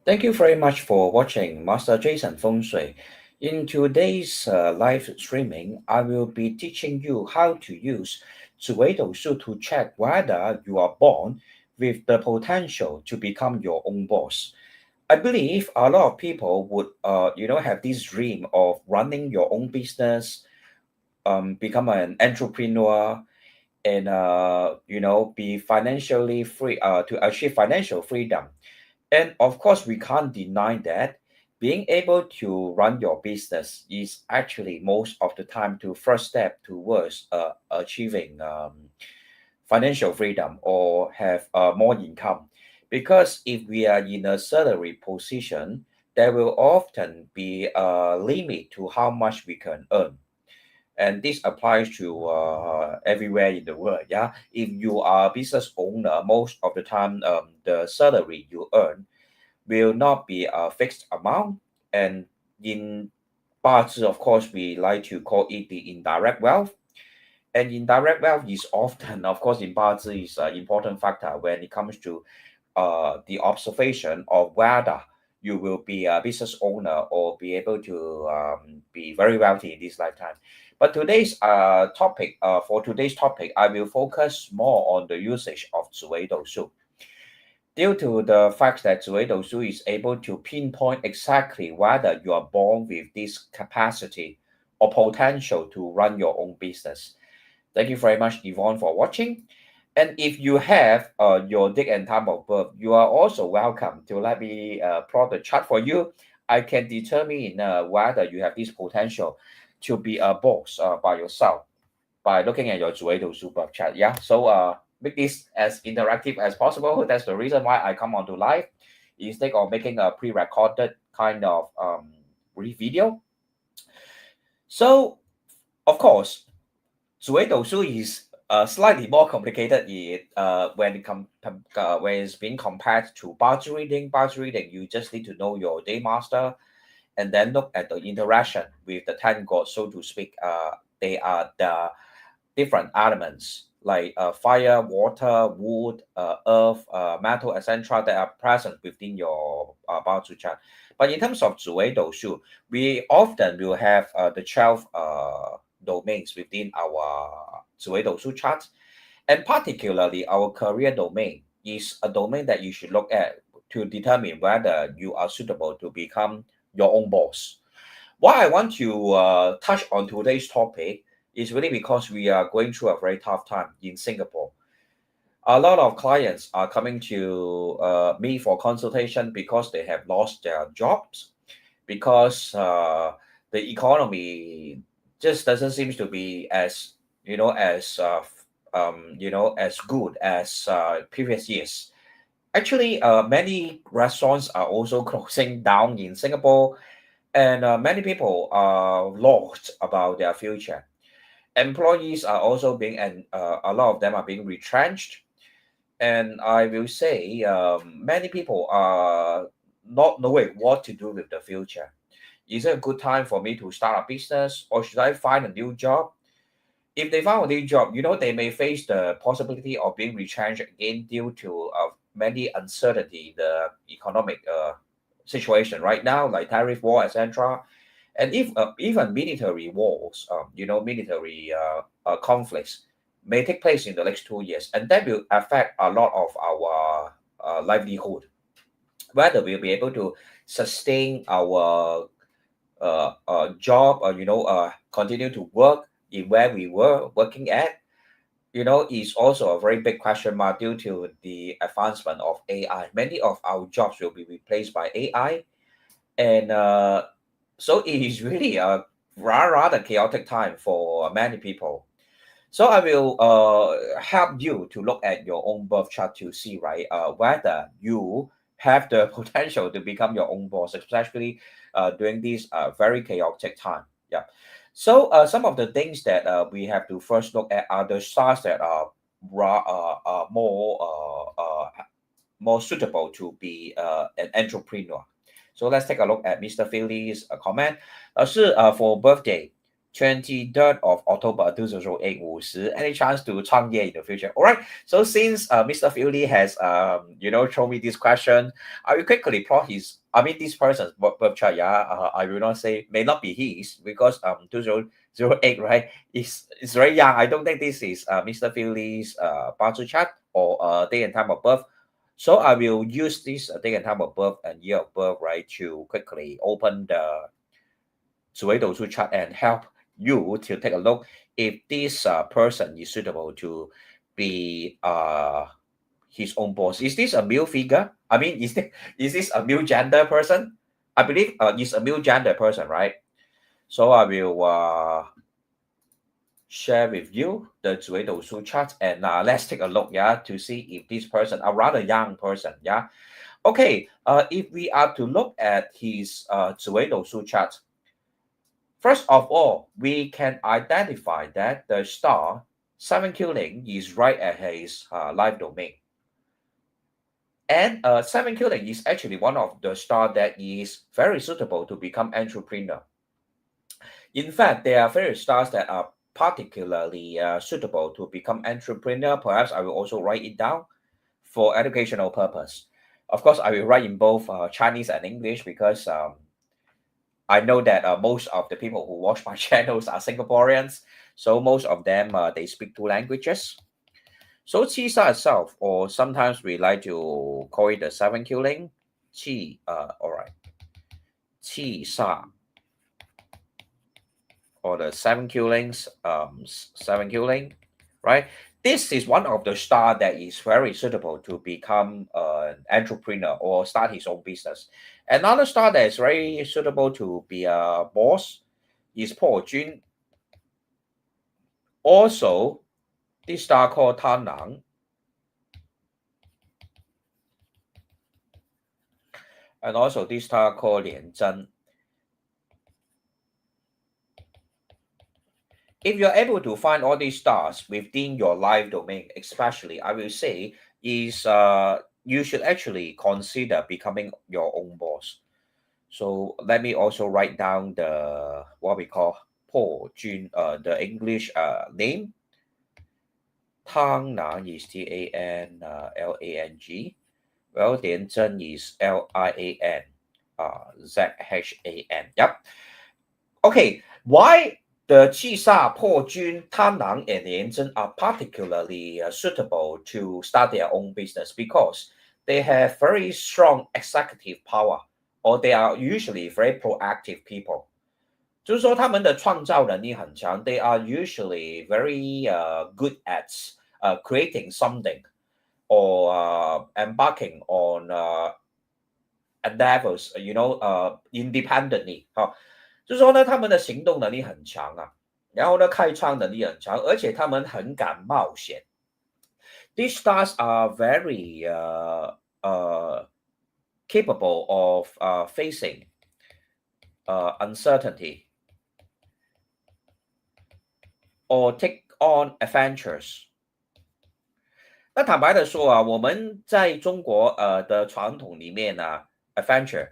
Thank you very much for watching Master Jason Feng Shui. In today's live streaming, I will be teaching you how to use Zi Wei Dou Shu to check whether you are born with the potential to become your own boss. I believe a lot of people would, have this dream of running your own business, become an entrepreneur, and be financially free, to achieve financial freedom. And of course, we can't deny that being able to run your business is actually most of the time the first step towards achieving financial freedom or have more income. Because if we are in a salary position, there will often be a limit to how much we can earn, and this applies to everywhere in the world. Yeah, if you are a business owner, most of the time the salary you earn will not be a fixed amount. And in parts, of course, we like to call it the indirect wealth. And indirect wealth is often, of course, in parts is an important factor when it comes to the observation of whether you will be a business owner or be able to be very wealthy in this lifetime. But for today's topic, I will focus more on the usage of 紫微斗数. Due to the fact that 紫微斗数 is able to pinpoint exactly whether you are born with this capacity or potential to run your own business. Thank you very much, Yvonne, for watching. And if you have your date and time of birth, you are also welcome to let me plot the chart for you. I can determine whether you have this potential to be a boss by yourself by looking at your 紫微斗数 birth chart. Yeah, so make this as interactive as possible. That's the reason why I come onto live instead of making a pre-recorded kind of brief video. So, of course, 紫微斗数 is slightly more complicated when it's being compared to 八字 reading. 八字 reading, you just need to know your day master and then look at the interaction with the 10 gods, so to speak. They are the different elements like fire, water, wood, earth, metal, etc. that are present within your 八字 chart. But in terms of 紫微斗数, we often will have the 12 domains within our 紫微斗数 chart. And particularly our career domain is a domain that you should look at to determine whether you are suitable to become your own boss. Why I want to touch on today's topic is really because we are going through a very tough time in Singapore. A lot of clients are coming to me for consultation because they have lost their jobs, because the economy just doesn't seem to be as as good as previous years. Actually, many restaurants are also closing down in Singapore, and many people are lost about their future. Employees are also being, and a lot of them are being retrenched. And I will say, many people are not knowing what to do with the future. Is it a good time for me to start a business, or should I find a new job? If they found a new job, they may face the possibility of being retrenched again due to many uncertainty in the economic situation right now, like tariff war, etc. And if even military wars, military conflicts may take place in the next 2 years, and that will affect a lot of our livelihood, whether we'll be able to sustain our job, or continue to work in where we were working at, is also a very big question mark due to the advancement of AI. Many of our jobs will be replaced by AI, and so it is really a rather chaotic time for many people. So I will help you to look at your own birth chart to see, right, whether you have the potential to become your own boss, especially during this very chaotic time. Yeah. So some of the things that we have to first look at are the stars that are more suitable to be an entrepreneur. So let's take a look at Mr. Philly's comment. For birthday, 23rd of October 2008 any chance to 创业 in the future? All right. So since Mr. Philly has shown me this question, I will quickly plot this person's birth chart. Yeah, I will not say may not be his because 2008, right? It's very young. I don't think this is Mr. Philly's birth chart or day and time of birth. So I will use this day and time of birth and year of birth, right, to quickly open the 紫微斗数 chart and help you to take a look if this person is suitable to be his own boss. Is this a male figure? I mean, is this a male gender person? I believe it's a male gender person, right? So I will share with you the 紫微斗数 chart and let's take a look, yeah, to see if this person, a rather young person, yeah. Okay, if we are to look at his 紫微斗数 chart, first of all, we can identify that the star 7 killing is right at his life domain. And 7 killing is actually one of the stars that is very suitable to become entrepreneur. In fact, there are various stars that are particularly suitable to become entrepreneur. Perhaps I will also write it down for educational purpose. Of course, I will write in both Chinese and English because I know that most of the people who watch my channels are Singaporeans, so most of them they speak two languages. So Qi Sa itself, or sometimes we like to call it the 7 killing, Qi, all right, Qi Sa, or the 7 killings, 7 killing, right? This is one of the star that is very suitable to become an entrepreneur or start his own business. Another star that is very suitable to be a boss is Po Jun. Also, this star called Tan Nang. And also this star called Lian Zhen. If you're able to find all these stars within your life domain, especially, I will say, is you should actually consider becoming your own boss. So let me also write down the what we call Po Jun, the English name. Tang Nan is Tanlang. Well, Lian Zhen is Lian Zhan. Yep. Okay, why the Qi Sa, Po Jun, Tan Nang, and Lian Zhen are particularly suitable to start their own business? Because they have very strong executive power, or they are usually very proactive people. 就是说他们的创造能力很强 they are usually very good at creating something or embarking on endeavors, independently. 就是说呢，他们的行动能力很强啊，然后呢，开创能力很强，而且他们很敢冒险。These stars are very capable of facing uncertainty or take on adventures. 那坦白的说啊，我们在中国的传统里面呢 ，adventure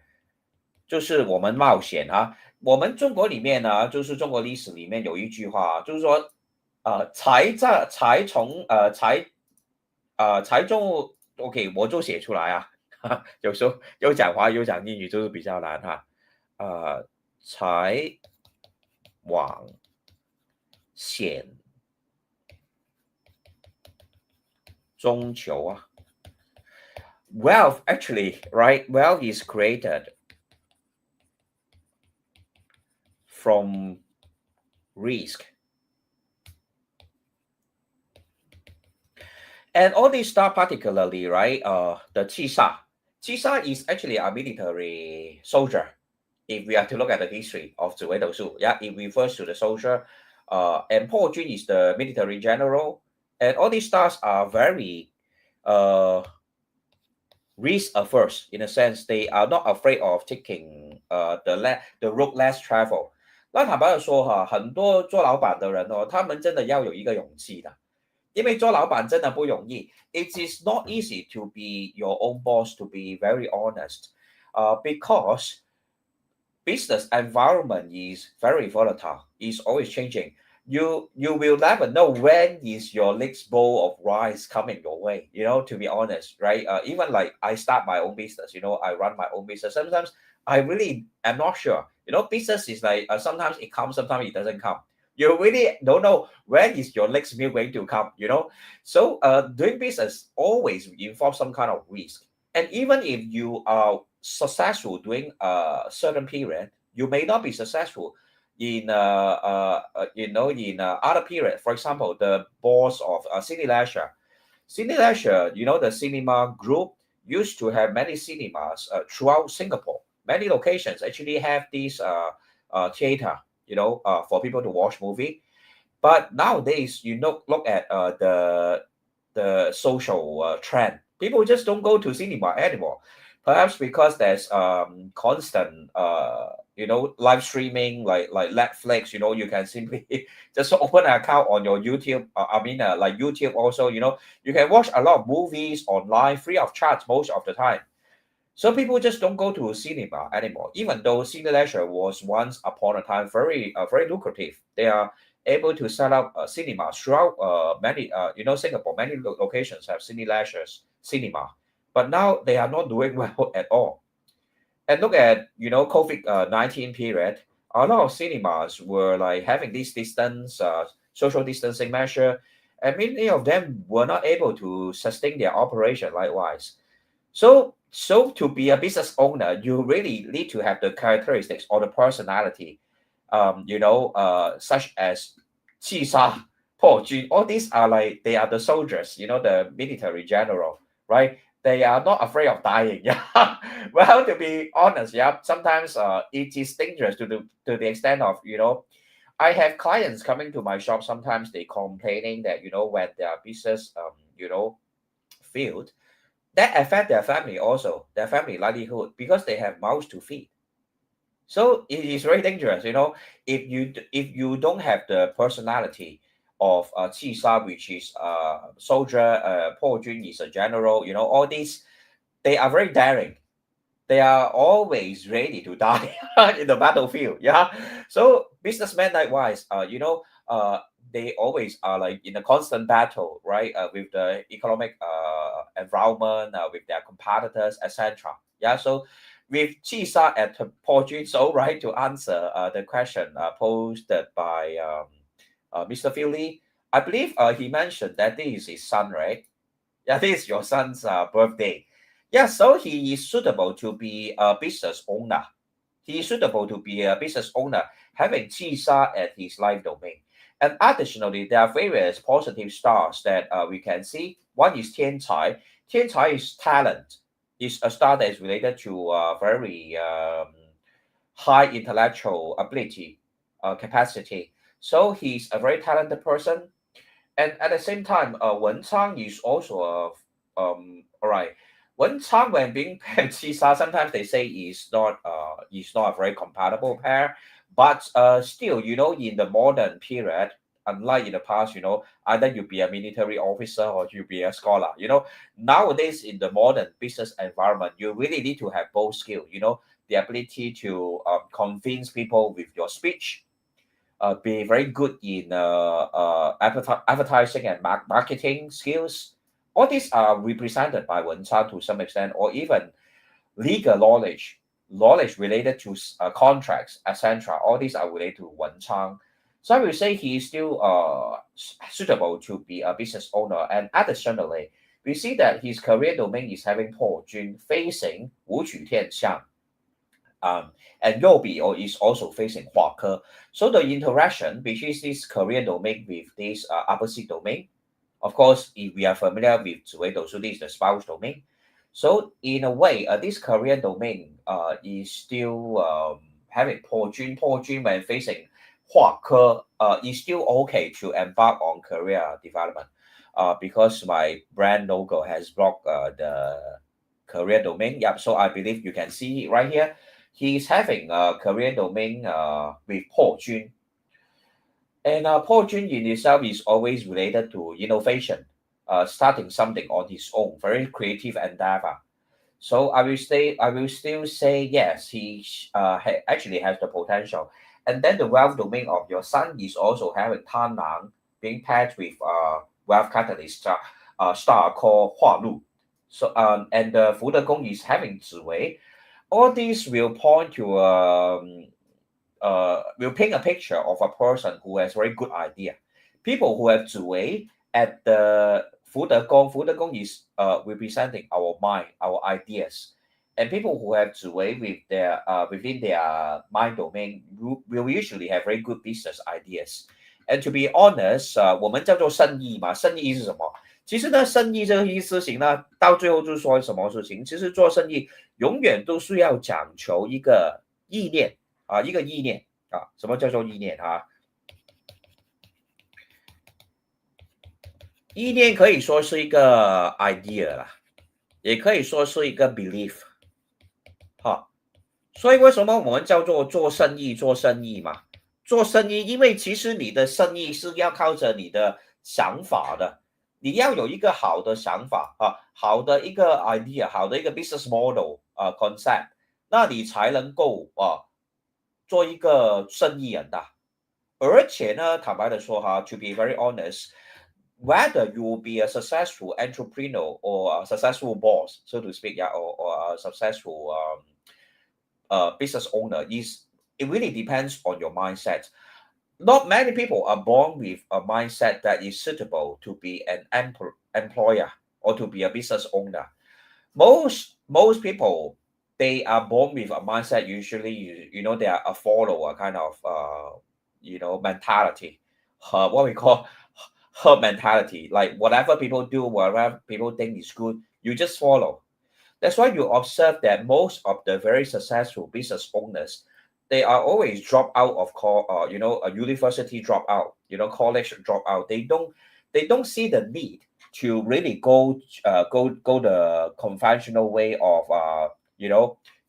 就是我们冒险啊。我们中国里面呢，就是中国历史里面有一句话，就是说，财中 ，OK， 我就写出来啊。有时候又讲华语又讲英语，就是比较难哈。财往险中求啊。Wealth actually, right? Wealth is created from risk. And all these stars particularly, right? The Qi Sa. Qi Sa is actually a military soldier. If we are to look at the history of Zi Wei Dou Shu, yeah, it refers to the soldier. And Po Jun is the military general. And all these stars are very risk averse in a sense. They are not afraid of taking the road less travel. 那坦白的说哈，很多做老板的人哦，他们真的要有一个勇气的，因为做老板真的不容易。It is not easy to be your own boss, to be very honest, because business environment is very volatile. It's always changing. You will never know when is your next bowl of rice coming your way. To be honest, right? Even like I start my own business. I run my own business. Sometimes I really am not sure. Business is like sometimes it comes, sometimes it doesn't come. You really don't know when is your next meal going to come. So doing business always involves some kind of risk. And even if you are successful during a certain period, you may not be successful in other period. For example, the boss of Cine Leisure. Cine Leisure, the cinema group used to have many cinemas throughout Singapore. Many locations actually have these theater, for people to watch movie. But nowadays, look at the social trend. People just don't go to cinema anymore. Perhaps because there's constant live streaming like Netflix. You can simply just open an account on your YouTube. Like YouTube also. You can watch a lot of movies online free of charge most of the time. So people just don't go to cinema anymore, even though cinema leisure was once upon a time very lucrative. They are able to set up cinemas throughout many, Singapore, many locations have cinema leisures cinema, but now they are not doing well at all. And look at, COVID-19 period, a lot of cinemas were like having this distance, social distancing measure, and many of them were not able to sustain their operation likewise. So to be a business owner, you really need to have the characteristics or the personality, such as Qi Sha, Po Jun. All these are like they are the soldiers, the military general, right? They are not afraid of dying. Yeah. Well, to be honest, yeah, sometimes it is dangerous to the extent of, I have clients coming to my shop. Sometimes they complaining that when their business failed, that affect their family also, their family livelihood, because they have mouths to feed. So it is very dangerous, if you don't have the personality of Qi Sha, which is soldier, Po Jun is a general, all these, they are very daring. They are always ready to die in the battlefield. Yeah. So businessmen likewise, they always are like in a constant battle, right? With the economic environment, with their competitors, etc. Yeah. So with Chisa and Paul Jun, so right, to answer the question posed by Mr. Phil Lee, I believe he mentioned that this is his son, right? Yeah, this is your son's birthday. Yeah, so he is suitable to be a business owner. He is suitable to be a business owner, having Qisha at his life domain. And additionally, there are various positive stars that we can see. One is Tian Cai. Tian Cai is talent. Is a star that is related to very high intellectual ability, capacity. So he's a very talented person. And at the same time, Wen Chang is also all right. Wen Chang, when being paired Qisa, sometimes they say is not a very compatible pair, but still, in the modern period, unlike in the past, either you be a military officer or you be a scholar. Nowadays in the modern business environment, you really need to have both skill. The ability to convince people with your speech, be very good in advertising and marketing skills. All these are represented by Wen Chan to some extent, or even legal knowledge related to contracts, etc. All these are related to Wen Chang. So I will say he is still suitable to be a business owner. And additionally, we see that his career domain is having Po Jun facing Wu Qu Tian Xiang, and Yobi is also facing Huake. So the interaction between this career domain with this opposite domain, of course, if we are familiar with Zi Wei Dou Shu, this is the spouse domain. So in a way, this career domain is still having Po Jun. Po Jun when facing Huake is still okay to embark on career development, because my brand logo has blocked the career domain. Yep. So I believe you can see it right here. He's having a career domain with Po Jun. And Po Jun in itself is always related to innovation, starting something on his own, very creative endeavor. So I will still say yes. He actually has the potential. And then the wealth domain of your son is also having Tanang being paired with wealth catalyst star called Hua Lu. So and the Fu De Gong is having Zi Wei. All these will point to will paint a picture of a person who has very good idea. People who have Zi Wei at the Fu De Gong is representing our mind, our ideas. And people who have Zi Wei with their within their mind domain will usually have very good business ideas. And to be honest，我们叫做生意嘛，生意是什么？其实呢，生意这个意思行呢，到最后就是说什么事情？其实做生意永远都是要讲求一个意念啊，一个意念啊。什么叫做意念啊？意念可以说是一个 idea 啦，也可以说是一个 belief 哈。所以为什么我们叫做做生意？做生意嘛，做生意，因为其实你的生意是要靠着你的想法的，你要有一个好的想法啊，好的一个 idea，好的一个 business model concept，那你才能够做一个生意人的。而且呢，坦白的说哈，to be very honest，whether you will be a successful entrepreneur or a successful boss, so to speak, yeah, or a successful business owner, is it really depends on your mindset. Not many people are born with a mindset that is suitable to be an employer or to be a business owner. Most people they are born with a mindset. Usually, you know, they are a follower kind of mentality, what we call herd mentality. Like whatever people do, whatever people think is good, you just follow. That's why you observe that most of the very successful business owners, they are always drop out of a university dropout, college dropout. They don't see the need to really go the conventional way of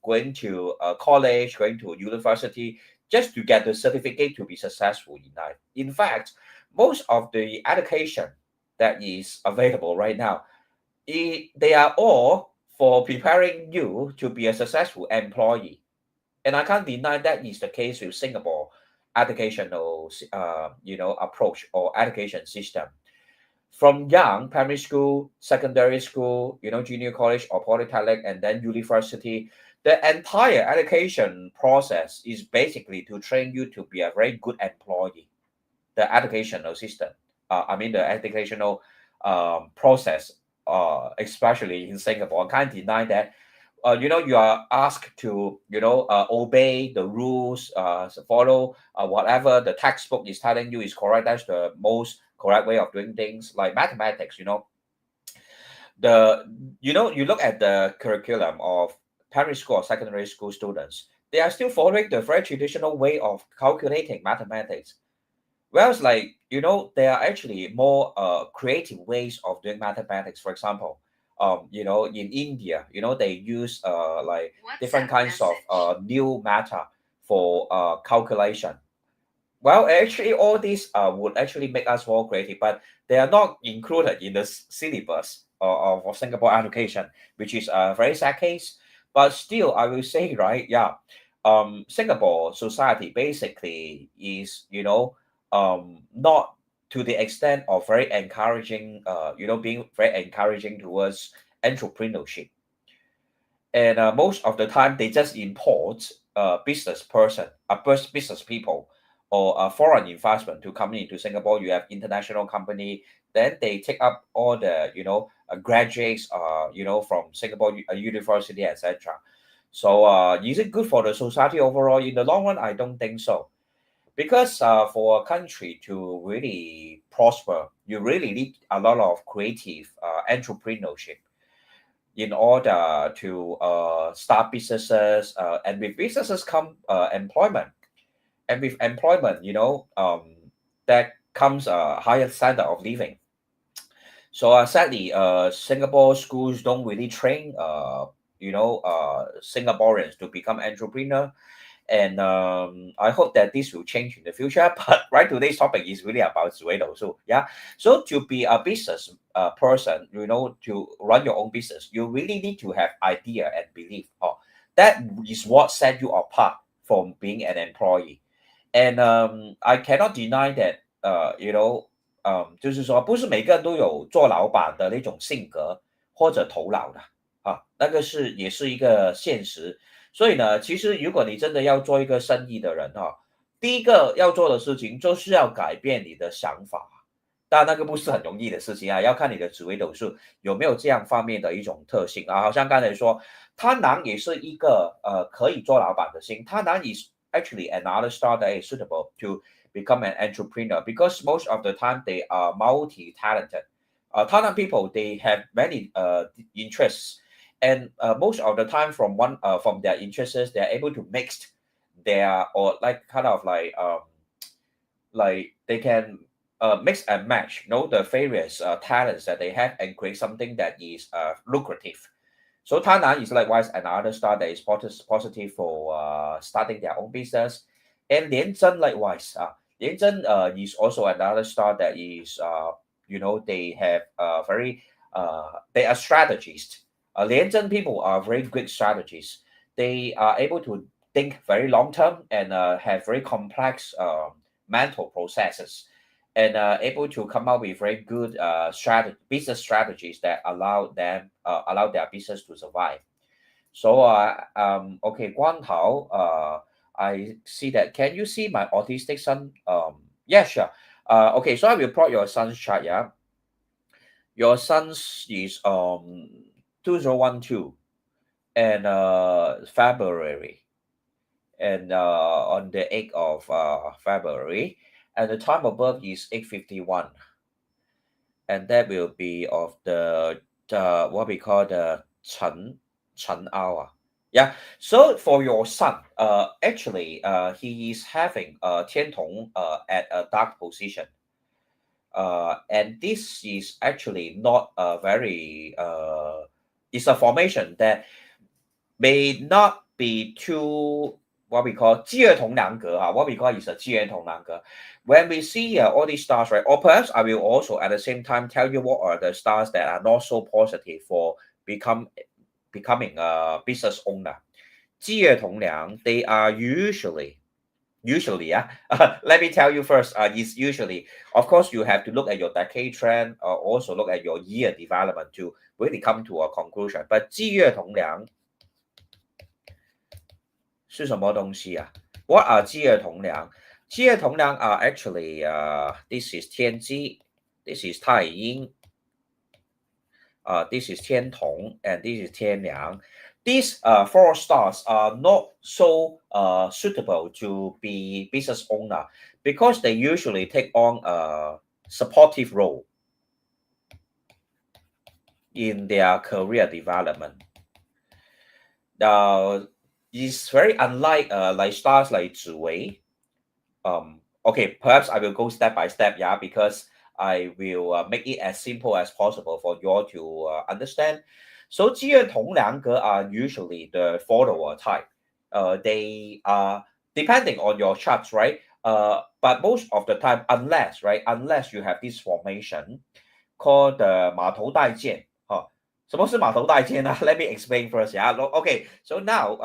going to college, going to university just to get the certificate to be successful in life. In fact, most of the education that is available right now, they are all for preparing you to be a successful employee. And I can't deny that is the case with Singapore educational approach or education system. From young primary school, secondary school, junior college or polytechnic, and then university, the entire education process is basically to train you to be a very good employee. The educational system, the educational process, especially in Singapore, I can't deny that. You are asked to, obey the rules, follow whatever the textbook is telling you is correct. That's the most correct way of doing things. Like mathematics, you look at the curriculum of primary school or secondary school students. They are still following the very traditional way of calculating mathematics. Whereas, like, there are actually more creative ways of doing mathematics. For example, in India, they use like different kinds of new matter for calculation. Well, actually, all these would actually make us more creative, but they are not included in the syllabus of Singapore education, which is a very sad case. But still, I will say, right, yeah, Singapore society basically is, not to the extent of very encouraging, being very encouraging towards entrepreneurship. And most of the time, they just import a business person, business people, or a foreign investment to come into Singapore. You have international company, then they take up all the, graduates, from Singapore university, etc. So is it good for the society overall? In the long run, I don't think so. Because for a country to really prosper, you really need a lot of creative entrepreneurship in order to start businesses. And with businesses come employment. And with employment, that comes a higher standard of living. So sadly, Singapore schools don't really train, Singaporeans to become entrepreneur. And I hope that this will change in the future. But right, today's topic is really about 紫微斗数. Yeah. So to be a business person, to run your own business, you really need to have idea and belief. Oh, that is what set you apart from being an employee. And I cannot deny that. 就是说，不是每个人都有做老板的那种性格或者头脑的那个也是一个现实。所以呢，其实如果你真的要做一个生意的人第一个要做的事情就是要改变你的想法。当然，那个不是很容易的事情要看你的紫微斗数有没有这样方面的一种特性好像刚才说，贪狼也是一个可以做老板的星。贪狼is actually another star that is suitable to become an entrepreneur because most of the time they are multi-talented. Talent people, they have many interests, and most of the time from their interests, they are able to mix their or like kind of like they can mix and match, the various talents that they have and create something that is lucrative. So Tainan is likewise another star that is positive for starting their own business. And Lian Zhen likewise. Lian Zhen is also another star that is, they have very, they are strategists. Lian Zhen people are very good strategists. They are able to think very long term and have very complex mental processes and able to come up with very good business strategies that allow their business to survive. So okay, Guan Hao, I see that. Can you see my autistic son? Yeah, sure. Okay, so I will plot your son's chart. Yeah, your son's is 2012 and February, and on the 8th of February, and the time of birth is 8:51, and that will be of the what we call the Chen hour. Yeah. So for your son, actually, he is having Tian Tong at a dark position. And this is actually not a very it's a formation that may not be too what we call 积月同梁格 what we call is a 积月同梁格. When we see all these stars, right, or perhaps I will also at the same time tell you what are the stars that are not so positive for becoming a business owner. 积月同梁, they are usually let me tell you first, is usually, of course, you have to look at your decade trend, also look at your year development to really come to a conclusion. But 积月同梁是什么东西？What are 积月同梁？积月同梁 are actually this is 天机 this is 太阴this is 天同 and this is 天梁. These four stars are not so suitable to be business owner because they usually take on a supportive role in their career development. Now, it's very unlike like stars like Zi Wei. Okay, perhaps I will go step by step, because I will make it as simple as possible for you all to understand. So 积月同梁格 are usually the follower type. They are depending on your charts, right? But most of the time, unless you have this formation called the 马头带剑. 什么是马头带剑呢？ Let me explain first. Okay. So now,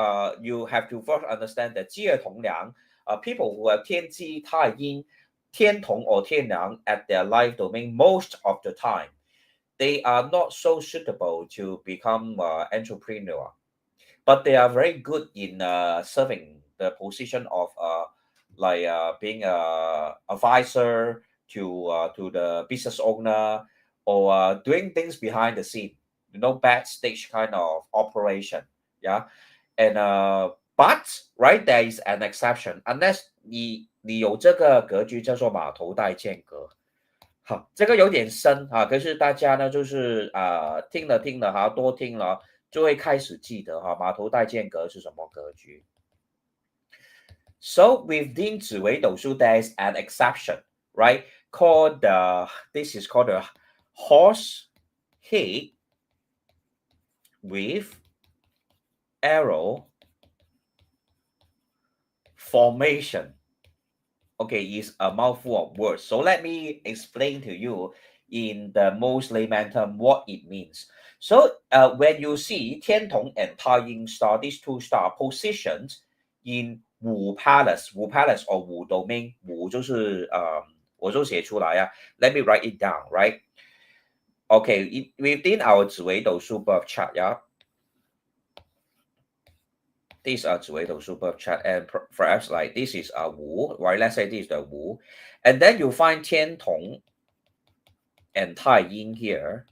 you have to first understand that 积月同梁, people who have 天机、太阴、天同 or 天梁 at their life domain most of the time, they are not so suitable to become entrepreneur, but they are very good in serving the position of being a advisor to the business owner or doing things behind the scene, backstage kind of operation. And but right, there is an exception unless 你有这个格局叫做马头带剑格。好，这个有点深可是大家呢就是听了多听了就会开始记得马头带剑格是什么格局。So within 紫微斗数 there is an exception, right? This is called the horse head with arrow formation, okay, is a mouthful of words. So let me explain to you in the most layman term what it means. So when you see 天同 and 太阴 star, these two star positioned in Wu Palace, Wu Palace or Wu Domain, Wu 就是我就写出来啊。Let me write it down, right? Okay, within our 紫微斗数 birth chart, yeah. These are 紫微斗数 birth chart, and perhaps like this is a Wu, right? Let's say this is the Wu, and then you find 天同 and 太阴 here,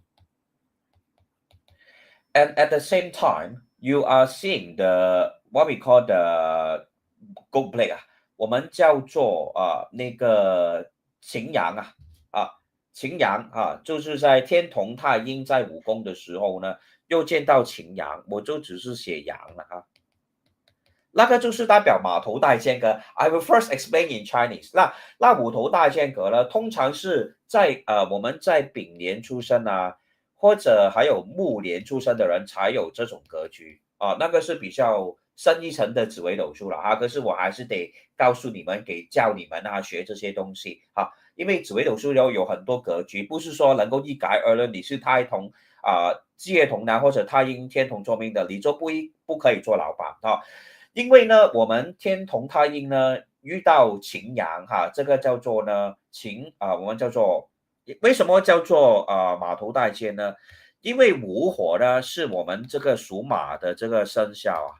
and at the same time you are seeing the what we call the gold blade 啊，我们叫做那个擎羊擎羊就是在天同太阴在武功的时候呢，又见到擎羊，我就只是写羊了那个就是代表马头带间隔。I will first explain in Chinese。那五头带间隔呢，通常是在我们在丙年出生或者还有木年出生的人才有这种格局那个是比较深一层的紫微斗数了可是我还是得告诉你们，给教你们学这些东西因为紫微斗数有很多格局，不是说能够一概而论你是太同日月同或者太阴天同坐命的，你就不可以做老板因为呢，我们天同太阴呢遇到擎羊这个叫做呢我们叫做为什么叫做马头带尖呢？因为午火呢是我们这个属马的这个生肖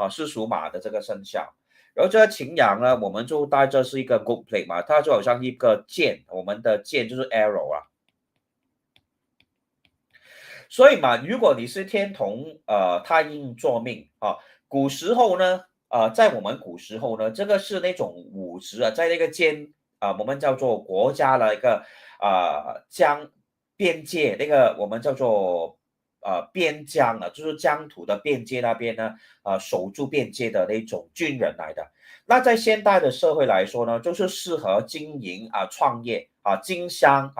是属马的这个生肖。然后这个擎羊呢，我们就带这是一个 gold plate 嘛，它就好像一个剑，我们的剑就是 arrow 所以嘛，如果你是天同太阴坐命古时候呢，在我们古时候呢，这个是那种武职在那个我们叫做国家的一个边界，那个我们叫做边疆就是疆土的边界那边呢，守住边界的那种军人来的。那在现代的社会来说呢，就是适合经营创业经商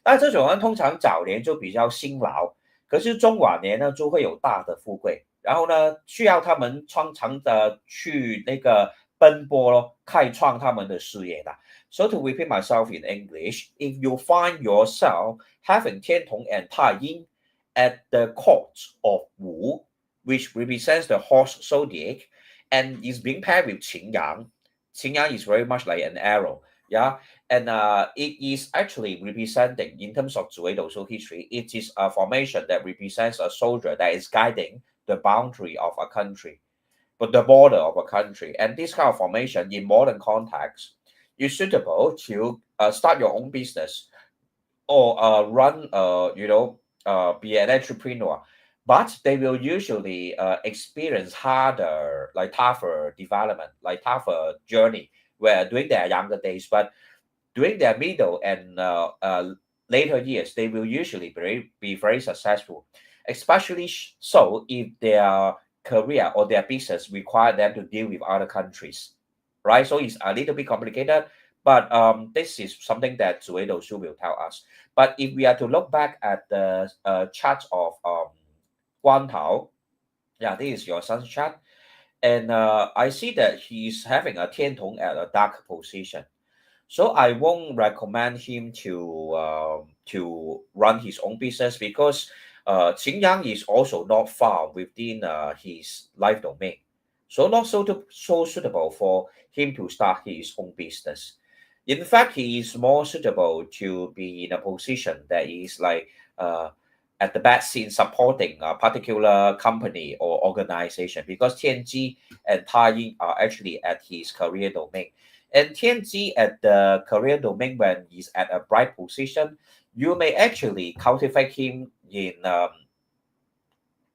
那这种人通常早年就比较辛劳，可是中晚年呢就会有大的富贵。然后呢，需要他们常常的去那个奔波开创他们的事业的。So to repeat myself in English, if you find yourself having 天同 and 太阴 at the court of Wu, which represents the horse zodiac, and is being paired with Qingyang. Qingyang is very much like an arrow, yeah, and it is actually representing in terms of 紫微斗数 history. It is a formation that represents a soldier that is guiding the boundary of a country, but the border of a country. And this kind of formation in modern context is suitable to start your own business or run, be an entrepreneur. But they will usually experience harder, like tougher development, like tougher journey, where during their younger days, but during their middle and later years, they will usually be very successful, especially so if their career or their business require them to deal with other countries, right? So it's a little bit complicated, but this is something that Zi Wei Dou Shu will tell us. But if we are to look back at the chart of Guan Tao, yeah, this is your son's chart, and I see that he's having a Tian Tong at a dark position. So I won't recommend him to run his own business because Xinjiang is also not far within his life domain. So not so suitable for him to start his own business. In fact, he is more suitable to be in a position that is like at the back scene supporting a particular company or organization because Tianji and Taiying are actually at his career domain. And Tianji at the career domain when he's at a bright position, you may actually cultivate him in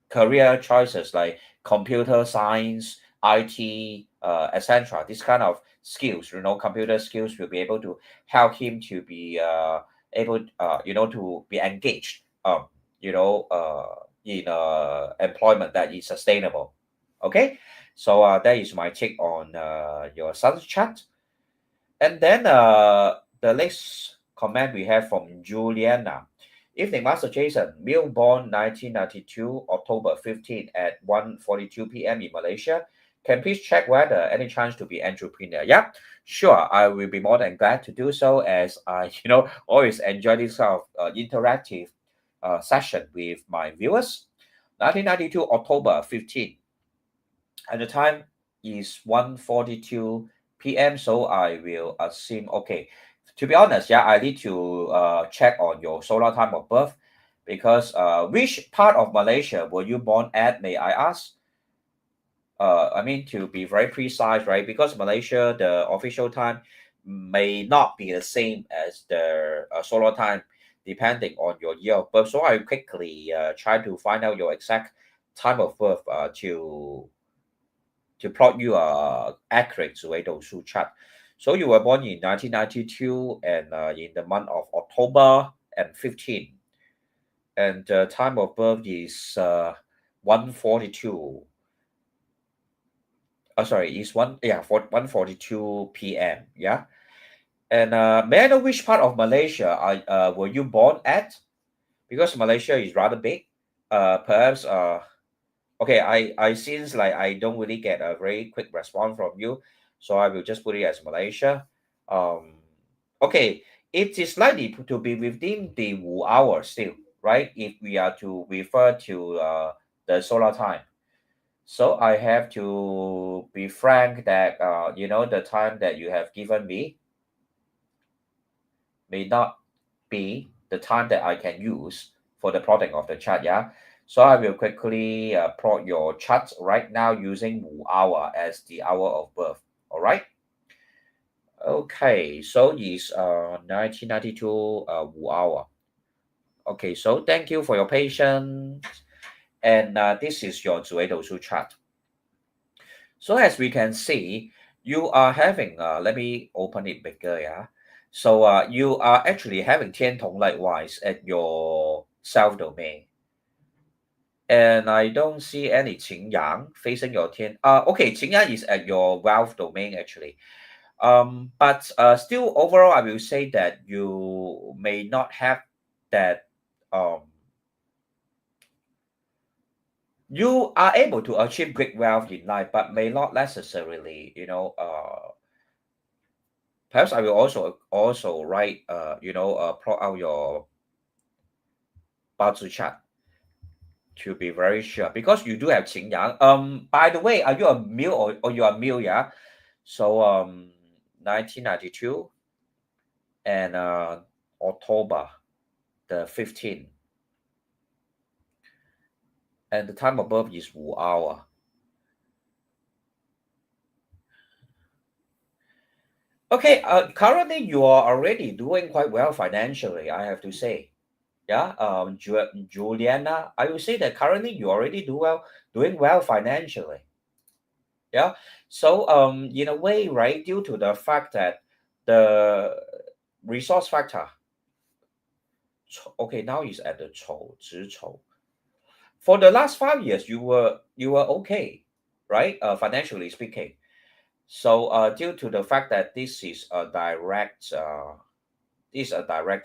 career choices like computer science, IT, etc. This kind of skills, computer skills will be able to help him to be able, to be engaged, in employment that is sustainable. Okay, so that is my take on your son's chat. And then the next comment we have from Juliana. Evening, Master Jason. Melbourne, 1992, October 15 at 1:42 p.m. in Malaysia. can please check whether any chance to be entrepreneur? Yeah, sure. I will be more than glad to do so, as I, always enjoy this sort of interactive session with my viewers. 1992 October 15, and the time is 1:42 p.m. So I will assume, okay. To be honest, yeah, I need to check on your solar time of birth, because which part of Malaysia were you born at, may I ask? I mean, to be very precise, right? Because Malaysia, the official time may not be the same as the solar time, depending on your year of birth. So I quickly try to find out your exact time of birth to plot you a accurate Zi Wei Dou Shu chart. So you were born in 1992 and in the month of October and 15, and the time of birth is 1:42. Sorry, it's 1:42 p.m. Yeah, and may I know which part of Malaysia were you born at? Because Malaysia is rather big. Perhaps okay, I seems like I don't really get a very quick response from you, so I will just put it as Malaysia. Okay, it is likely to be within the Wu hour still, right? If we are to refer to the solar time. So I have to be frank that the time that you have given me may not be the time that I can use for the plotting of the chart. Yeah. So I will quickly plot your chart right now using Wu hour as the hour of birth. All right. Okay. So it's 1992 Wu hour. Okay. So thank you for your patience. And this is your Zi Wei Dou Shu chart. So as we can see, you are having, let me open it bigger, yeah. So you are actually having 天同 likewise at your self domain. And I don't see any 晴阳 facing your 天. Okay, 晴阳 is at your wealth domain actually. But still overall, I will say that you may not have that you are able to achieve great wealth in life, but may not necessarily, perhaps I will also write, plot out your Baozi chart to be very sure, because you do have Qing Yang. By the way, are you a male or you are male? Yeah. So 1992 and October the 15th, and the time of birth is Wu hour. Okay, currently you are already doing quite well financially, I have to say. Yeah, Juliana, I will say that currently you already doing well financially. Yeah, so in a way, right, due to the fact that the resource factor, okay, now is at the 丑, 子丑. For the last 5 years, you were okay, right? Financially speaking. So due to the fact that this is a direct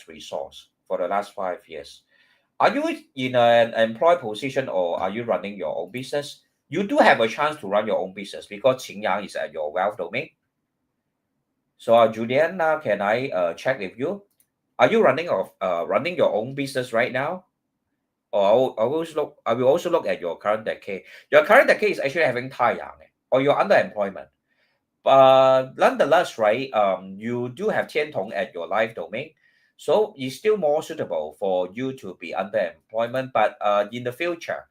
resource for the last 5 years. Are you in an employed position or are you running your own business? You do have a chance to run your own business because Qing Yang is at your wealth domain. So Juliana, can I check with you? Are you running your own business right now? Or I will also look at your current decade. Your current decade is actually having Taiyang, or you're underemployment. But nonetheless, right, you do have Tian Tong at your life domain. So it's still more suitable for you to be underemployment. But in the future,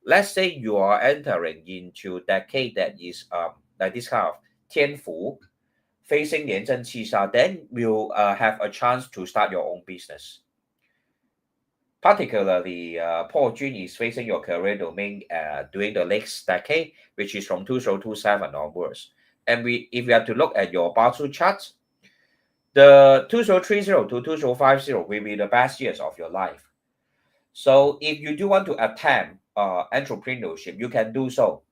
let's say you are entering into decade that is like this kind of Tian Fu, facing Yan Zhen Qi Sha, then you'll have a chance to start your own business. Particularly, Paul Jun is facing your career domain during the next decade, which is from 2027 onwards. And if we have to look at your Baozi chart, the 2030 to 2050 will be the best years of your life. So if you do want to attempt entrepreneurship, you can do so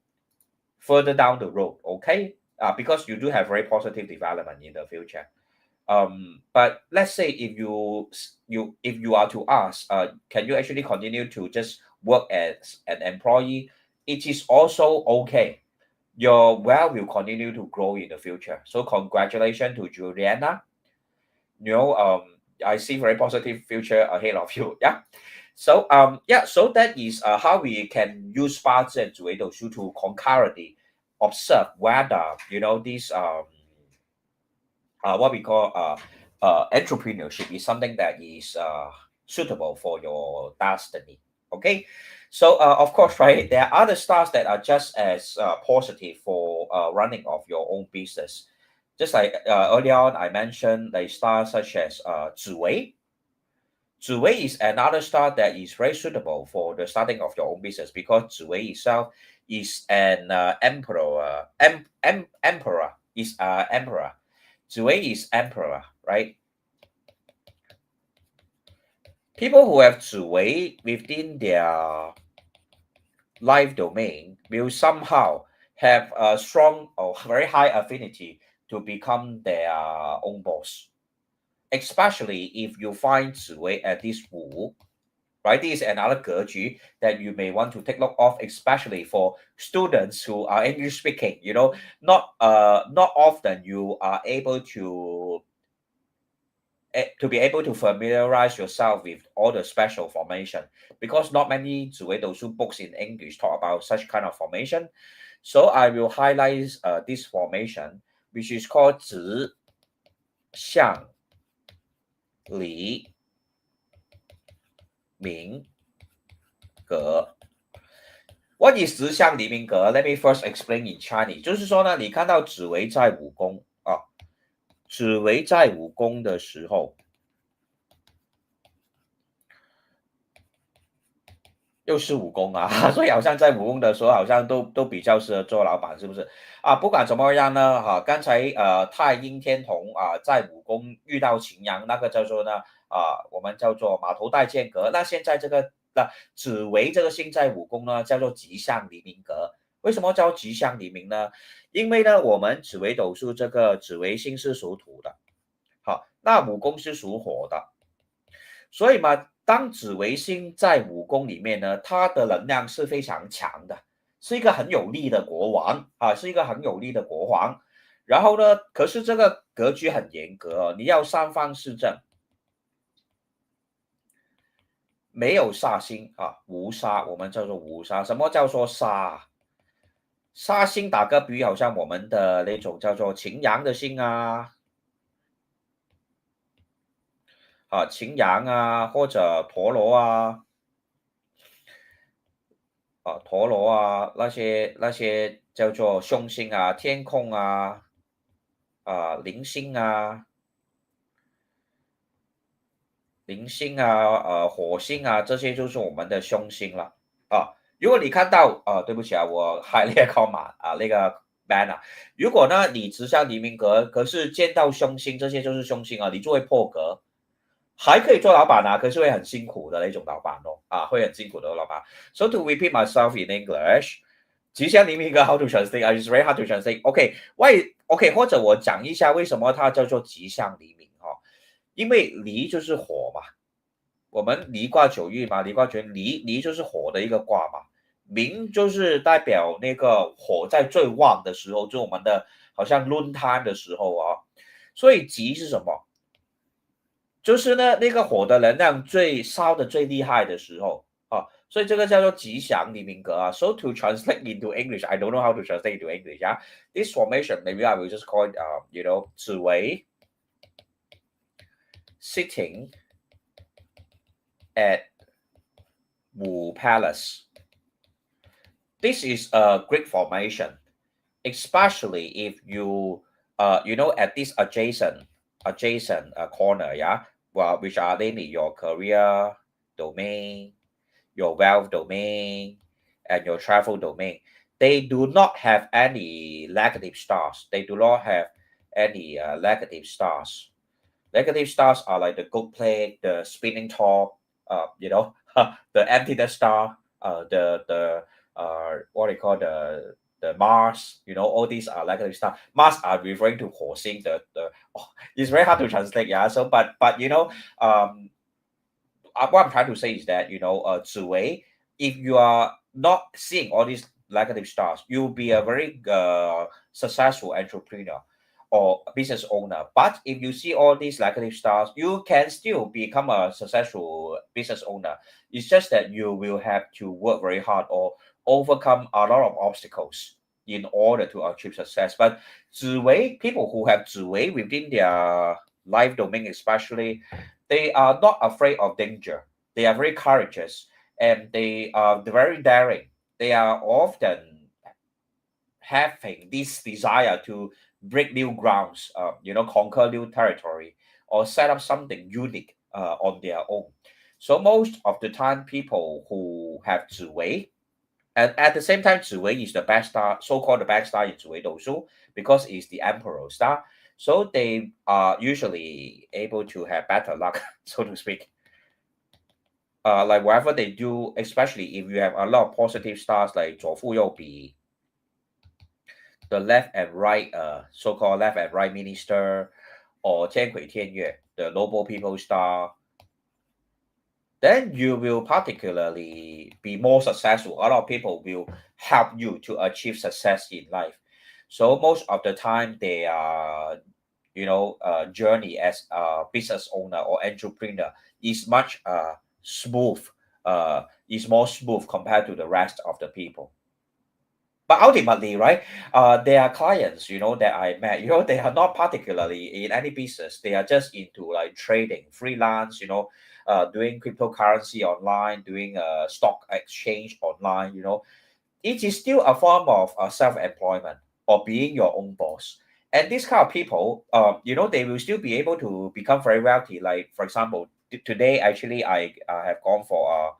further down the road, okay? Because you do have very positive development in the future. But let's say if you are to ask, can you actually continue to just work as an employee? It is also okay. your wealth will continue to grow in the future. So congratulations to Juliana. I see very positive future ahead of you. Yeah. So that is how we can use 八字 and 紫微斗数 to concurrently observe whether this what we call entrepreneurship is something that is suitable for your destiny. Okay, so of course, right, there are other stars that are just as positive for running of your own business. Just like earlier on, I mentioned the stars such as Zi Wei. Zi Wei is another star that is very suitable for the starting of your own business because Zi Wei itself is an emperor. Emperor is emperor. Zi Wei is emperor, right? People who have Zi Wei within their life domain will somehow have a strong or very high affinity to become their own boss. Especially if you find Zi Wei at this Wu, right? This is another 格局 that you may want to take note of, especially for students who are English speaking. Not often you are able to be able to familiarize yourself with all the special formation because not many 紫微斗数 books in English talk about such kind of formation. So I will highlight this formation, which is called 直向离明格。What is 直向离明格 ？Let me first explain in Chinese。就是说呢，你看到紫微在武功啊，紫微在武功的时候，又是武功啊，所以好像在武功的时候，好像都比较适合做老板，是不是？啊，不管怎么样呢，哈、刚才太阴天同在武功遇到擎羊，那个叫做呢我们叫做马头带剑阁。那现在这个紫微这个星在武功呢，叫做吉祥黎明阁。为什么叫吉祥黎明呢？因为呢，我们紫微斗数这个紫微星是属土的，好，那武功是属火的，所以嘛，当紫微星在武功里面呢，它的能量是非常强的，是一个很有力的国王啊，是一个很有力的国王。然后呢，可是这个格局很严格哦，你要三方四正，没有煞星啊，无煞，我们叫做无煞。什么叫做煞？煞星打个比喻，好像我们的那种叫做擎羊的星啊，擎羊啊，或者陀螺啊，陀螺啊，那些叫做凶星啊，天空啊，零星啊，火星啊，这些就是我们的凶星了啊。如果你看到对不起啊，我还列号码那个 banner。如果呢你直向黎明格，可是见到凶星，这些就是凶星啊，你就会破格。还可以做老板啊，可是会很辛苦的那种老板哦，会很辛苦的老板。So to repeat myself in English， 吉祥黎明格 how to translate? It's very hard to translate. OK， 或者我讲一下为什么它叫做吉祥黎明因为离就是火嘛，我们离卦九运嘛，离卦九运离就是火的一个卦嘛，明就是代表那个火在最旺的时候，就我们的好像论摊的时候所以吉是什么？就是呢，那个火的能量烧的最厉害的时候所以这个叫做吉祥黎明格So to translate into English, I don't know how to translate into English. This formation, maybe I will just call it, 紫微 sitting at Wu Palace. This is a great formation, especially if you, at this adjacent corner, which are mainly your career domain, your wealth domain, and your travel domain. They do not have any negative stars. They do not have any negative stars. Negative stars are like the good plate, the spinning top, the emptiness star, the what do you call the Mars, all these are negative stars. Mars are referring to 火星, it's very hard to translate, So, but what I'm trying to say is that, Zi Wei, if you are not seeing all these negative stars, you'll be a very successful entrepreneur or business owner. But if you see all these negative stars, you can still become a successful business owner. It's just that you will have to work very hard or overcome a lot of obstacles in order to achieve success. But Zi Wei, people who have Zi Wei within their life domain especially, they are not afraid of danger. They are very courageous and they are very daring. They are often having this desire to break new grounds, conquer new territory or set up something unique on their own. So most of the time, people who have Zi Wei, and at the same time, Zi Wei is the best star, so-called the best star in Zi Wei Dou Shu, because it's the emperor star. So they are usually able to have better luck, so to speak. Like whatever they do, especially if you have a lot of positive stars like 左副右比, the left and right, so-called left and right minister, or 天魁天月, the noble people star, then you will particularly be more successful. A lot of people will help you to achieve success in life. So most of the time, they are, journey as a business owner or entrepreneur is much smooth, is more smooth compared to the rest of the people. But ultimately, right, there are clients, that I met, they are not particularly in any business. They are just into like trading, freelance, doing cryptocurrency online, doing stock exchange online, it is still a form of self-employment or being your own boss. And these kind of people, they will still be able to become very wealthy. Like, for example, today, actually, I have gone for,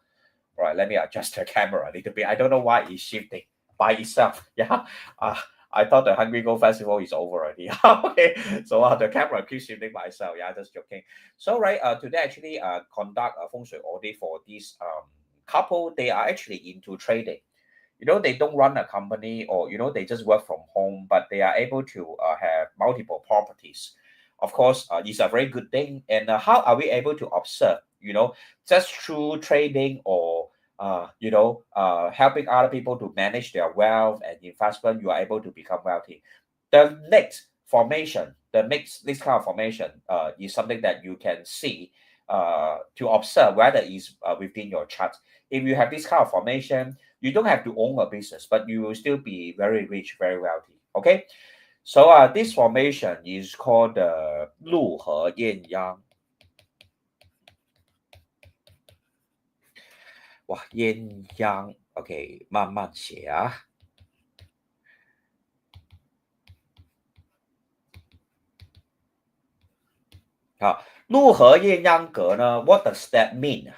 right, let me adjust the camera a little bit. I don't know why it's shifting by itself. Yeah. Uh, I thought the Hungry Go Festival is over already. Okay. So the camera keeps shifting by itself. Yeah, just joking. So, right, today actually conduct a Feng Shui audit for this couple. They are actually into trading. They don't run a company or, they just work from home, but they are able to have multiple properties. Of course, it's a very good thing. And how are we able to observe, just through trading or, helping other people to manage their wealth and investment, you are able to become wealthy. The next formation, this kind of formation is something that you can see to observe whether it's within your chart. If you have this kind of formation, you don't have to own a business, but you will still be very rich, very wealthy. Okay. So this formation is called 陆河艳阳. 哇，艳阳 OK， 慢慢写啊。好，陆河艳阳格呢 ？What does that mean?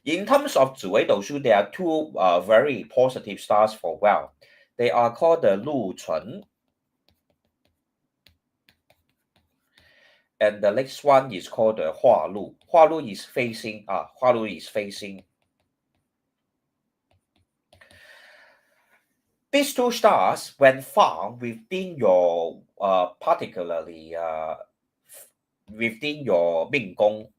In terms of 紫微斗数, there are two very positive stars for wealth. They are called the 禄存, and the next one is called the 化禄. 化禄 is facing, 化禄 is facing. These two stars, when found within your particularly within your 命宫,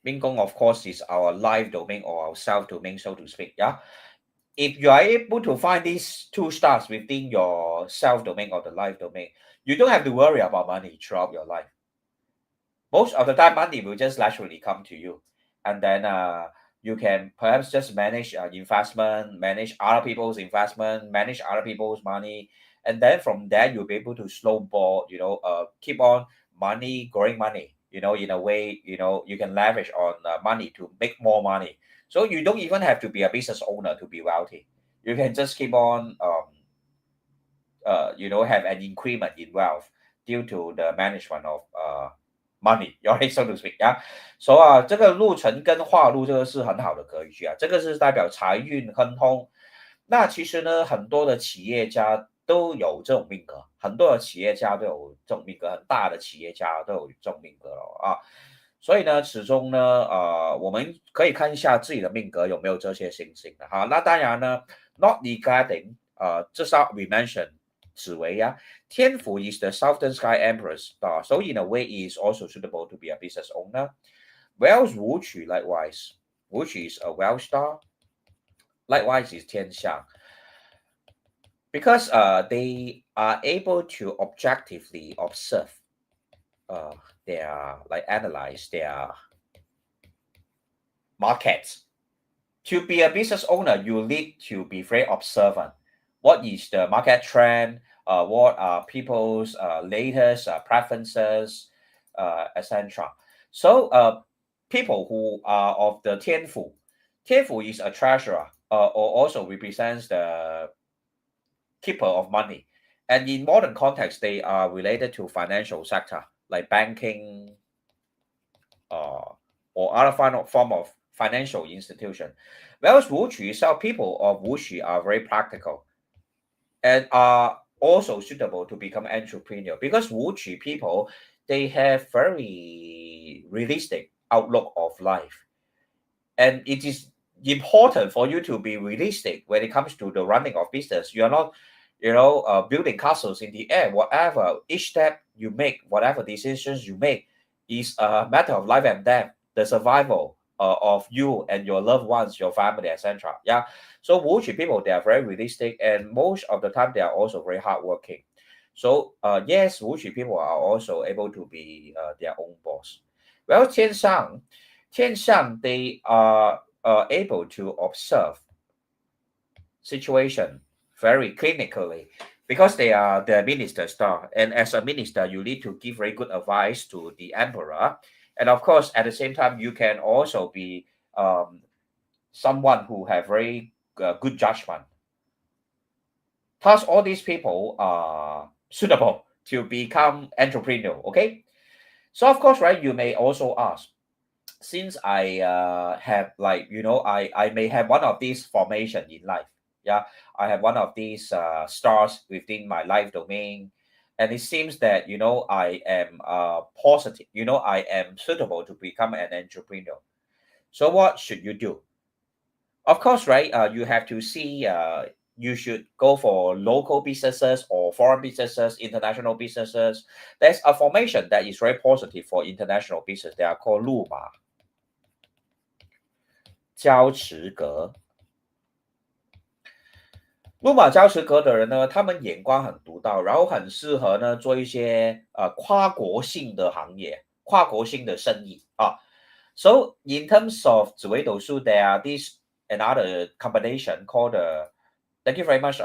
命宫 of course is our life domain or our self domain, so to speak. Yeah. If you are able to find these two stars within your self domain or the life domain, you don't have to worry about money throughout your life. Most of the time, money will just naturally come to you, and then you can perhaps just manage investment, manage other people's investment, manage other people's money, and then from there you'll be able to snowball. Keep on growing money. In a way, you can leverage on money to make more money. So you don't even have to be a business owner to be wealthy. You can just keep on, have an increment in wealth due to the management of money, right, so to speak. Yeah. So 这个禄存跟化禄这个是很好的格局啊，这个是代表财运亨通。那其实呢，很多的企业家都有这种命格，很多的企业家都有这种命格，很大的企业家都有这种命格了啊。所以呢，始终呢，我们可以看一下自己的命格有没有这些星星的哈。那当然呢，not regarding至少 we mentioned 紫微呀，天府 is the Southern Sky Emperor star, so in a way it is also suitable to be a business owner. Whereas 武曲 likewise, 武曲 is a well star. Likewise is 天象 because they are able to objectively observe their like analyze their markets. To be a business owner, you need to be very observant. What is the market trend? What are people's latest preferences, etc. So people who are of the 天府 is a treasurer or also represents the keeper of money. And in modern context, they are related to financial sector like banking or other form of financial institution. Whereas Wuqu, some people of Wuqu are very practical and are also suitable to become entrepreneur because Wuqu people, they have very realistic outlook of life. And it is important for you to be realistic when it comes to the running of business. You're not, building castles in the air. Whatever each step you make, whatever decisions you make, is a matter of life and death. The survival of you and your loved ones, your family, etc. Yeah. So Wuchi people, they are very realistic, and most of the time they are also very hardworking. So yes, Wuchi people are also able to be their own boss. Well, Tianshang, they are able to observe situation very clinically because they are the minister star. And as a minister, you need to give very good advice to the emperor. And of course, at the same time, you can also be someone who have very good judgment. Thus, all these people are suitable to become entrepreneur. Okay. So of course, right, you may also ask, since I have I may have one of these formation in life. Yeah, I have one of these stars within my life domain, and it seems that I am positive. I am suitable to become an entrepreneur. So what should you do? Of course, right. You have to see. You should go for local businesses or foreign businesses, international businesses. There's a formation that is very positive for international business. They are called Luma. 交持格。路马交持格的人呢，他们眼光很独到，然后很适合呢做一些跨国性的行业、跨国性的生意啊。So in terms of 紫微斗数, there are this another combination called thank you very much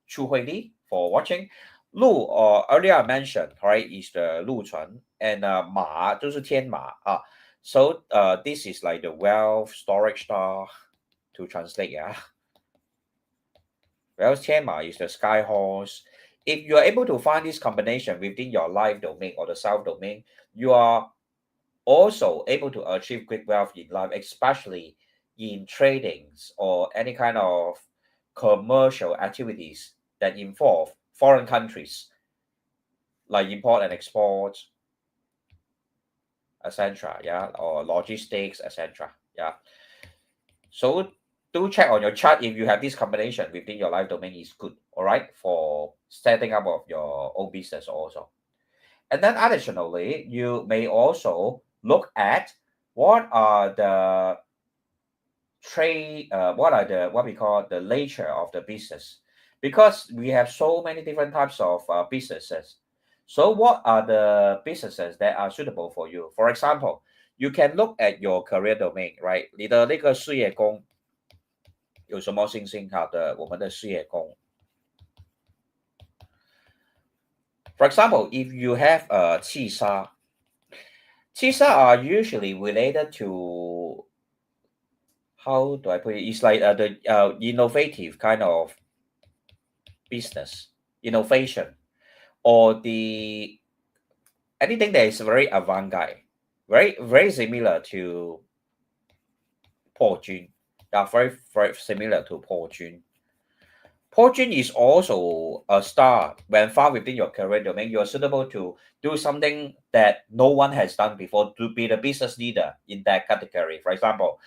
Chu Hui Li for watching. 路earlier I mentioned, right, is the 禄存 and 马就是天马啊。So this is like the wealth storage star to translate, yeah. Whereas Tianma is the sky horse. If you are able to find this combination within your life domain or the self domain, you are also able to achieve great wealth in life, especially in tradings or any kind of commercial activities that involve foreign countries, like import and export, etc. Yeah, or logistics, etc. Yeah. So do check on your chart if you have this combination within your life domain is good, all right, for setting up of your own business also. And then additionally, you may also look at what are the trade, what we call the nature of the business, because we have so many different types of businesses. So what are the businesses that are suitable for you? For example, you can look at your career domain, right? 你的那个事业宫有什么星星？好的，我们的事业宫。For example, if you have a 七杀 are usually related to, how do I put it? It's like the innovative kind of business, innovation, or the anything that is very avant-garde, very similar to Paul Jun. Yeah, very similar to Paul Jun. Paul Jun is also a star when found within your career domain. You're suitable to do something that no one has done before, to be the business leader in that category. For example,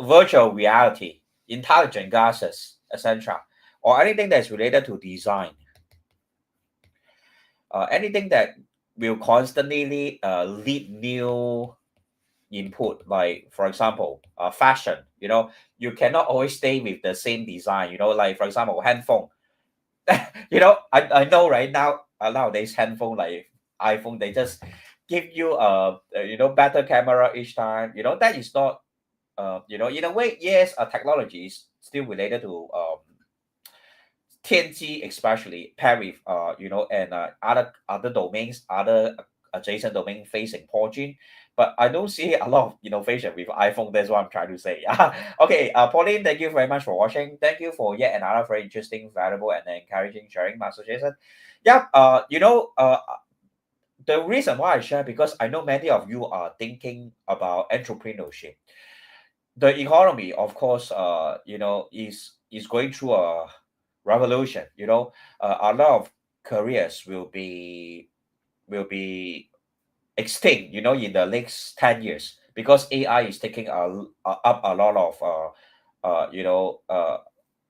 virtual reality, intelligent glasses, etc., or anything that's related to design. Anything that will constantly lead new input, like for example, fashion. You cannot always stay with the same design. Like for example, handphone. I know right now, nowadays handphone like iPhone, they just give you better camera each time. That is not in a way, yes, technology is still related to 天机, especially pair with and other domains, other adjacent domain facing Porgin. But I don't see a lot of innovation with iPhone. That's what I'm trying to say. Yeah. Okay, Pauline, thank you very much for watching. Thank you for yet another very interesting, valuable, and encouraging sharing, Master Jason. Yeah. The reason why I share, because I know many of you are thinking about entrepreneurship. The economy, of course, is going through a revolution. A lot of careers will be extinct. In the next 10 years, because AI is taking up a lot of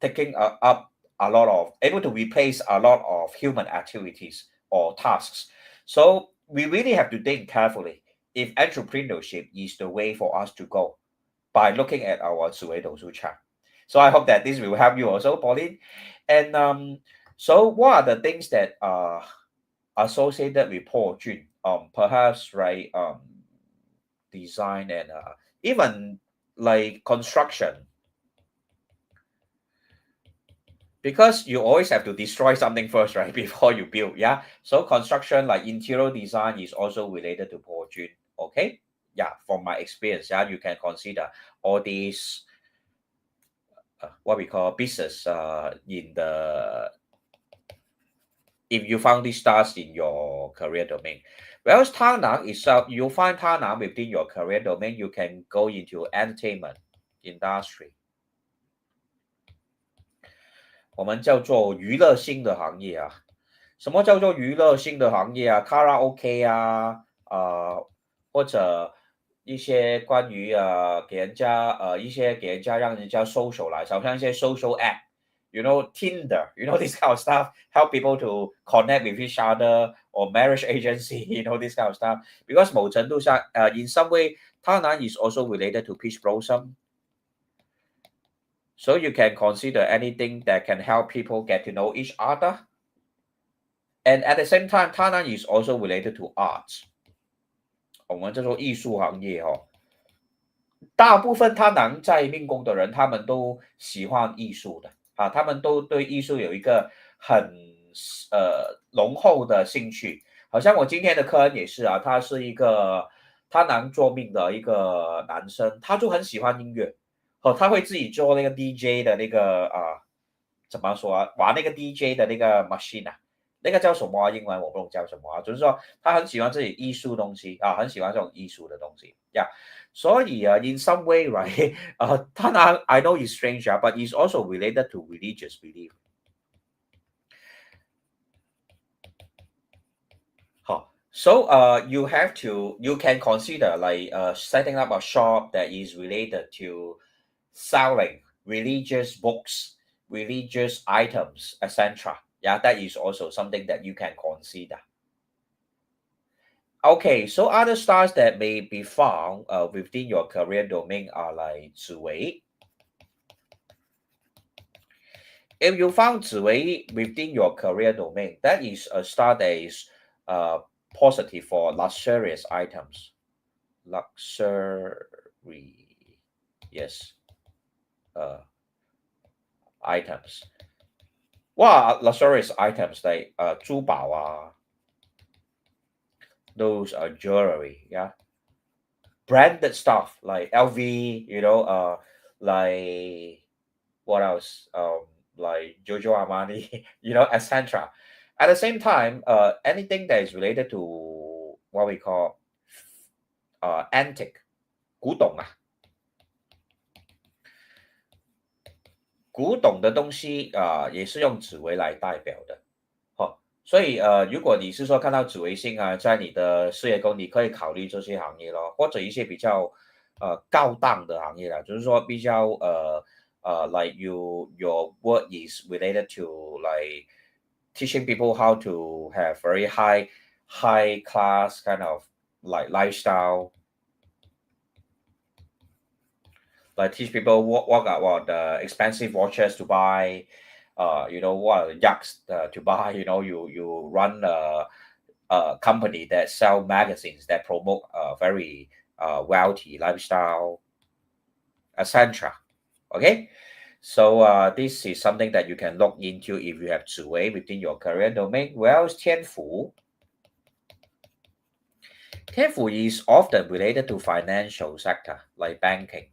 taking up a lot of, able to replace a lot of human activities or tasks. So we really have to think carefully if entrepreneurship is the way for us to go by looking at our Zi Wei Dou Shu chart. So I hope that this will help you also, Pauline. And so what are the things that are associated with Paul Jun? Perhaps right, design and even like construction, because you always have to destroy something first, right, before you build. Yeah. So construction, like interior design, is also related to Paul Jun. Okay. Yeah. From my experience, yeah, you can consider all these what we call business if you found these stars in your career domain. Whereas Tanang itself, you find Tanang within your career domain, you can go into entertainment industry. 我们叫做娱乐性的行业啊。什么叫做娱乐性的行业啊？卡拉 OK 啊，或者一些关于给人家一些给人家让人家 social 来，好像一些 social app。Tinder, this kind of stuff, help people to connect with each other, or marriage agency, this kind of stuff. Because 某程度上, in some way, 它呢 is also related to peach blossom. So you can consider anything that can help people get to know each other. And at the same time, 它呢 is also related to arts. 我们叫做艺术行业哦。大部分他能在命宫的人，他们都喜欢艺术的啊，他们都对艺术有一个很浓厚的兴趣。好像我今天的客人也是啊，他是一个他能做命的一个男生，他就很喜欢音乐，他会自己做那个 DJ 的那个怎么说啊，玩那个 DJ 的那个 machine 啊。那个叫什么英文我不懂叫什么就是说他很喜欢这些艺术东西啊，很喜欢这种艺术的东西呀。所以in some way, right, 他呢 I know it's strange, but it's also related to religious belief. 好，so you can consider like setting up a shop that is related to selling religious books, religious items, etc. Yeah, that is also something that you can consider. Okay, so other stars that may be found within your career domain are like Zi Wei. If you found Zi Wei within your career domain, that is a star that is positive for luxurious items. Luxury, yes, items. What are luxurious items like 珠宝啊? Those are jewelry, yeah. Branded stuff like LV, like what else? Like Giorgio Armani, etc. At the same time, anything that is related to what we call antique, 古董啊，古董的东西也是用紫薇来代表的。所以如果你是说看到紫微星啊，在你的事业宫，你可以考虑这些行业咯，或者一些比较高档的行业啦，就是说比较like your work is related to like teaching people how to have very high class kind of like lifestyle. like teach people what expensive watches to buy, what yachts to buy. You run a company that sell magazines that promote a very wealthy lifestyle, etc. Okay, so this is something that you can look into if you have Zi Wei within your career domain. Well, Tianfu is often related to financial sector like banking.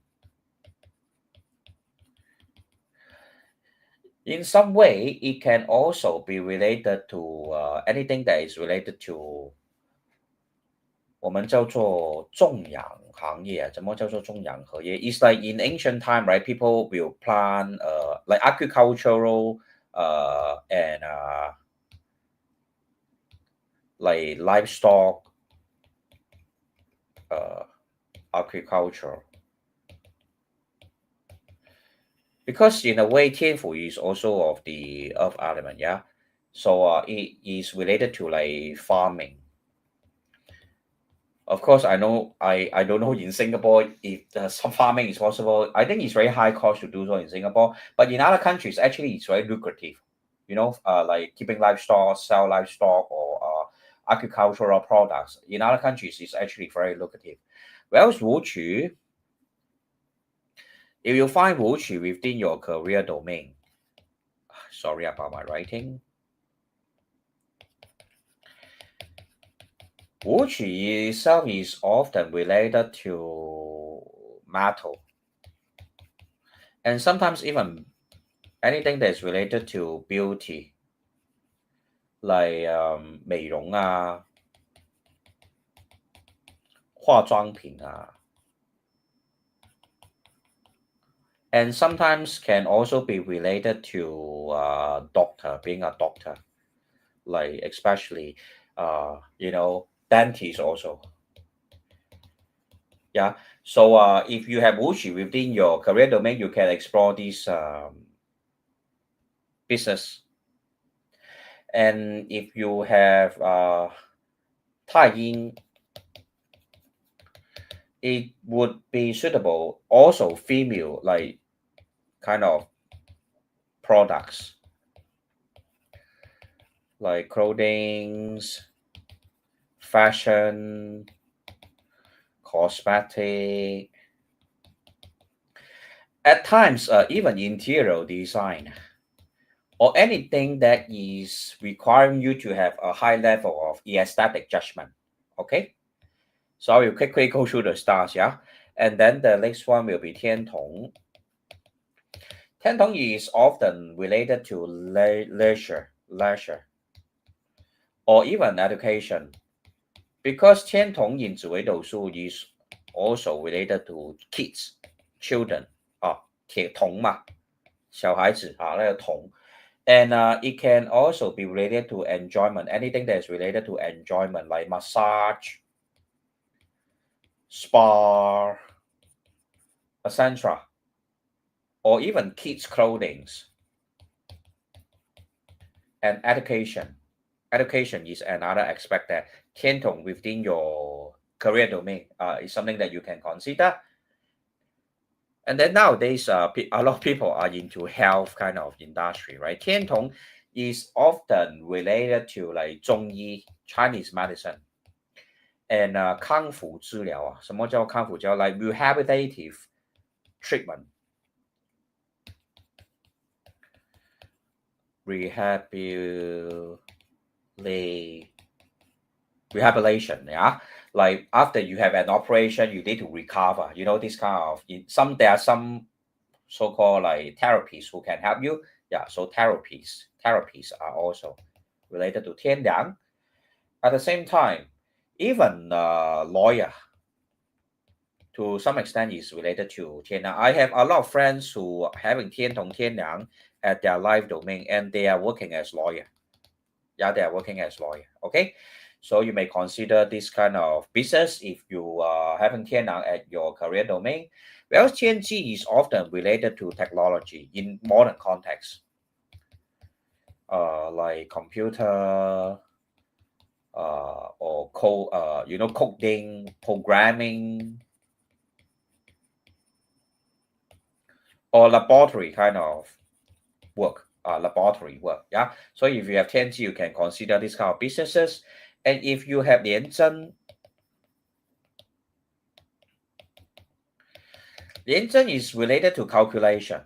In some way, it can also be related to anything that is related to 我们叫做种养行业，怎么叫做种养行业？ It's like in ancient time, right? People will plant like agricultural and like livestock agriculture. Because in a way, 天府 is also of the earth element, yeah. So it is related to like farming. Of course, I don't know in Singapore if some farming is possible. I think it's very high cost to do so in Singapore, but in other countries, actually, it's very lucrative. Like keeping livestock, sell livestock, or agricultural products. In other countries, it's actually very lucrative. Whereas Wuqu, if you find Wuqu within your career domain, sorry about my writing. Wuqu itself is often related to metal, and sometimes even anything that's related to beauty, like 美容啊、化妆品啊, and sometimes can also be related to doctor, being a doctor, like especially dentist also. Yeah. So if you have Wuxi within your career domain, you can explore this business. And if you have Tai Yin, it would be suitable also female like kind of products like clothing, fashion, cosmetic, at times even interior design, or anything that is requiring you to have a high level of aesthetic judgment. Okay, so I will quickly go through the stars, yeah, and then the next one will be 天同. 天同 is often related to leisure, or even education, because 天同 in 紫微斗数 is also related to kids, children 铁童嘛，小孩子那个童. And it can also be related to enjoyment, anything that is related to enjoyment, like massage, spa, etc., or even kids' clothing. And education. Education is another aspect that 天同 within your career domain is something that you can consider. And then nowadays, a lot of people are into health kind of industry, right? 天同 is often related to like 中医, Chinese medicine, and 康复治疗啊，什么叫康复治疗？ Like rehabilitative treatment, rehabilitation, yeah. Like after you have an operation, you need to recover. This kind of there are some so-called like therapies who can help you. Yeah, so therapies are also related to 天梁. At the same time, even lawyer to some extent is related to 天梁. I have a lot of friends who are having 天同天梁 at their life domain, and they are working as lawyer. Yeah, they are working as lawyer. Okay, so you may consider this kind of business if you are having 天梁 at your career domain. Whereas 天机 is often related to technology in modern context, like computer, or coding, programming, or laboratory kind of work, laboratory work. Yeah. So if you have 天机, you can consider this kind of businesses. And if you have 廉贞, 廉贞 is related to calculation.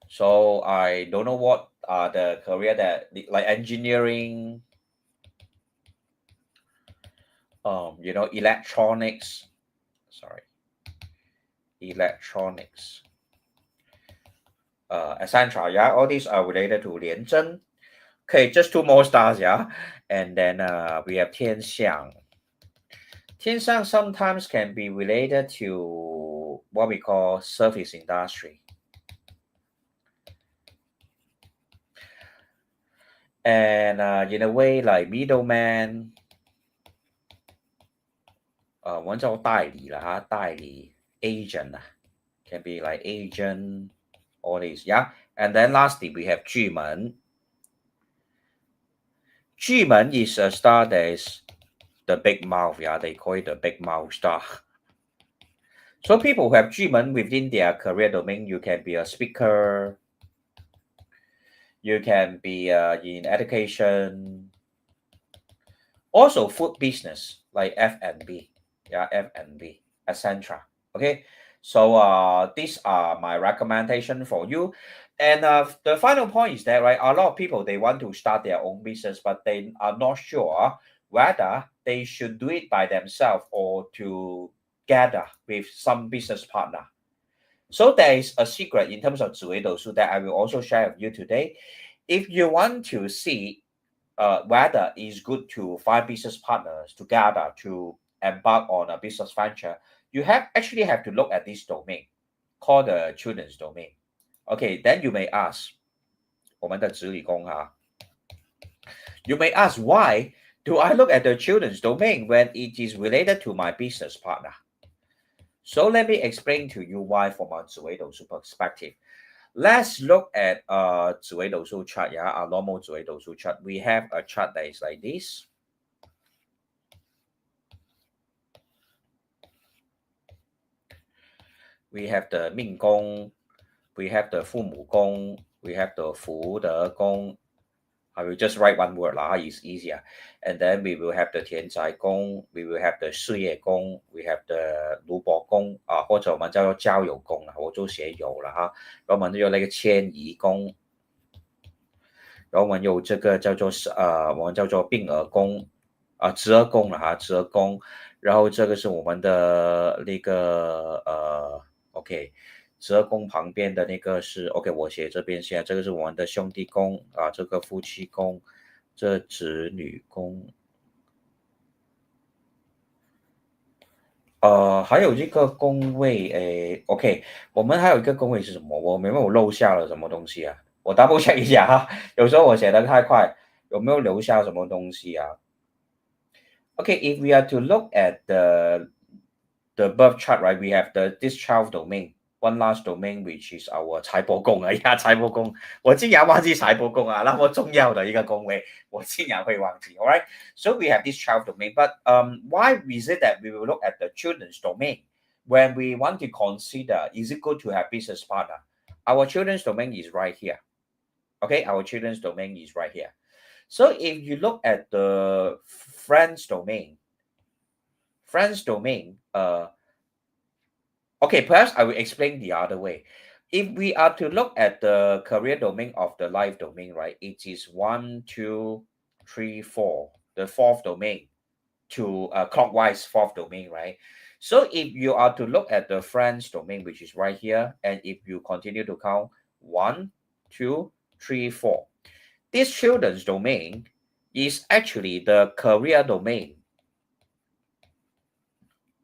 So I don't know what are the career that like engineering, electronics, electronics, etc. Yeah, all these are related to 廉贞. Okay, just two more stars, yeah. And then we have 天相. 天相 sometimes can be related to what we call service industry. And in a way, like middleman, 我们叫代理啦哈，代理 agent can be like agent, all these, yeah. And then lastly, we have 巨门. 巨门 is a star that is the big mouth, yeah. They call it the big mouth star. So people who have 巨门 within their career domain, you can be a speaker, you can be in education, also food business like F&B, yeah, F&B, etc. Okay, so these are my recommendation for you. And the final point is that, right, a lot of people, they want to start their own business, but they are not sure whether they should do it by themselves or to gather with some business partner. So there is a secret in terms of 紫微斗数 that I will also share with you today. If you want to see whether it's good to find business partners together to embark on a business venture, you actually have to look at this domain called the children's domain. Okay, then you may ask, 我们的子理宫哈, you may ask, why do I look at the children's domain when it is related to my business partner? So let me explain to you why from a 紫微斗数 perspective. Let's look at 紫微斗数 chart, yeah, a normal 紫微斗数 chart. We have a chart that is like this. We have the 命宫, we have the 父母宫, we have the 福德宫. I will just write one word lah, it's easier. And then we will have the 田宅宫, we will have the 事业宫, we have the 卢伯宫, 或者我们叫做交友宫啦，我就写有了哈。然后我们有那个迁移宫，然后我们有这个叫做我们叫做病儿宫，侄儿宫了哈，侄儿宫。然后这个是我们的那个OK。侄儿宫旁边的那个是 OK， 我写这边先，这个是我们的兄弟宫这个夫妻宫，这子女宫，还有一个宫位，OK， 我们还有一个宫位是什么？我没有漏下了什么东西啊？我 double check 一下哈，有时候我写的太快，有没有留下什么东西啊？Okay, if we are to look at the birth chart, right, we have this 12 domain. One last domain, which is our 财帛宫财帛宫，我竟然忘记财帛宫那么重要的一个宫位，我竟然会忘记。All right, so we have this 12 domain, but why is it that we will look at the children's domain when we want to consider is it good to have business partner? Our children's domain is right here. Okay, our children's domain is right here. So if you look at the friends domain, okay, perhaps I will explain the other way. If we are to look at the career domain of the life domain, right, it is 1, 2, 3, 4, the fourth domain to clockwise fourth domain, right? So if you are to look at the friends domain, which is right here, and if you continue to count 1, 2, 3, 4, this children's domain is actually the career domain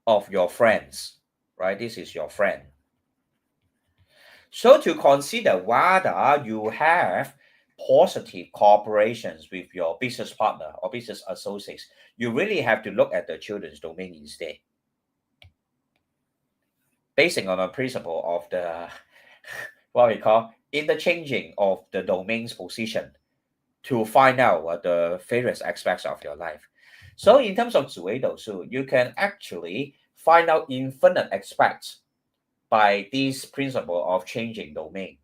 of your friends, right? This is your friend. So to consider whether you have positive cooperations with your business partner or business associates, you really have to look at the children's domain instead. Basing on a principle of the what we call interchanging of the domain's position to find out what the various aspects of your life. So in terms of 紫微斗数, you can actually find out infinite aspects by this principle of changing domain.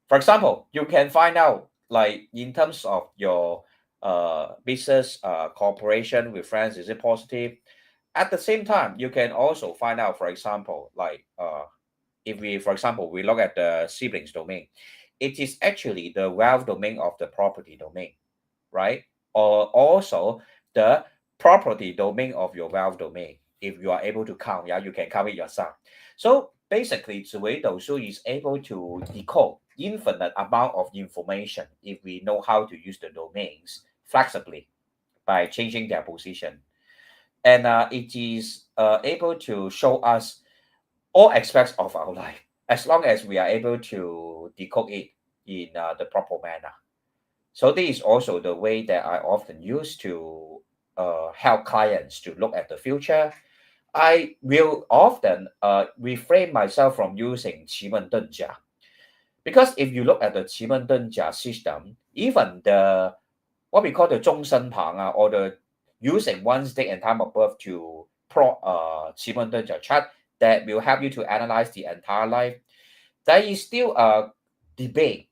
For example, you can find out like in terms of your business cooperation with friends, is it positive? At the same time, you can also find out, for example, like if we, for example, we look at the siblings domain, it is actually the wealth domain of the property domain, right? Or also the property domain of your wealth domain. If you are able to count, yeah, you can count it yourself. So basically, Zi Wei Dou Shu is able to decode infinite amount of information if we know how to use the domains flexibly by changing their position. And it is able to show us all aspects of our life as long as we are able to decode it in the proper manner. So this is also the way that I often use to help clients to look at the future. I will often refrain myself from using 奇门遁甲 because if you look at the 奇门遁甲 system, even the what we call the 终身旁 or the using one's date and time of birth to pro 奇门遁甲 chart that will help you to analyze the entire life, there is still a debate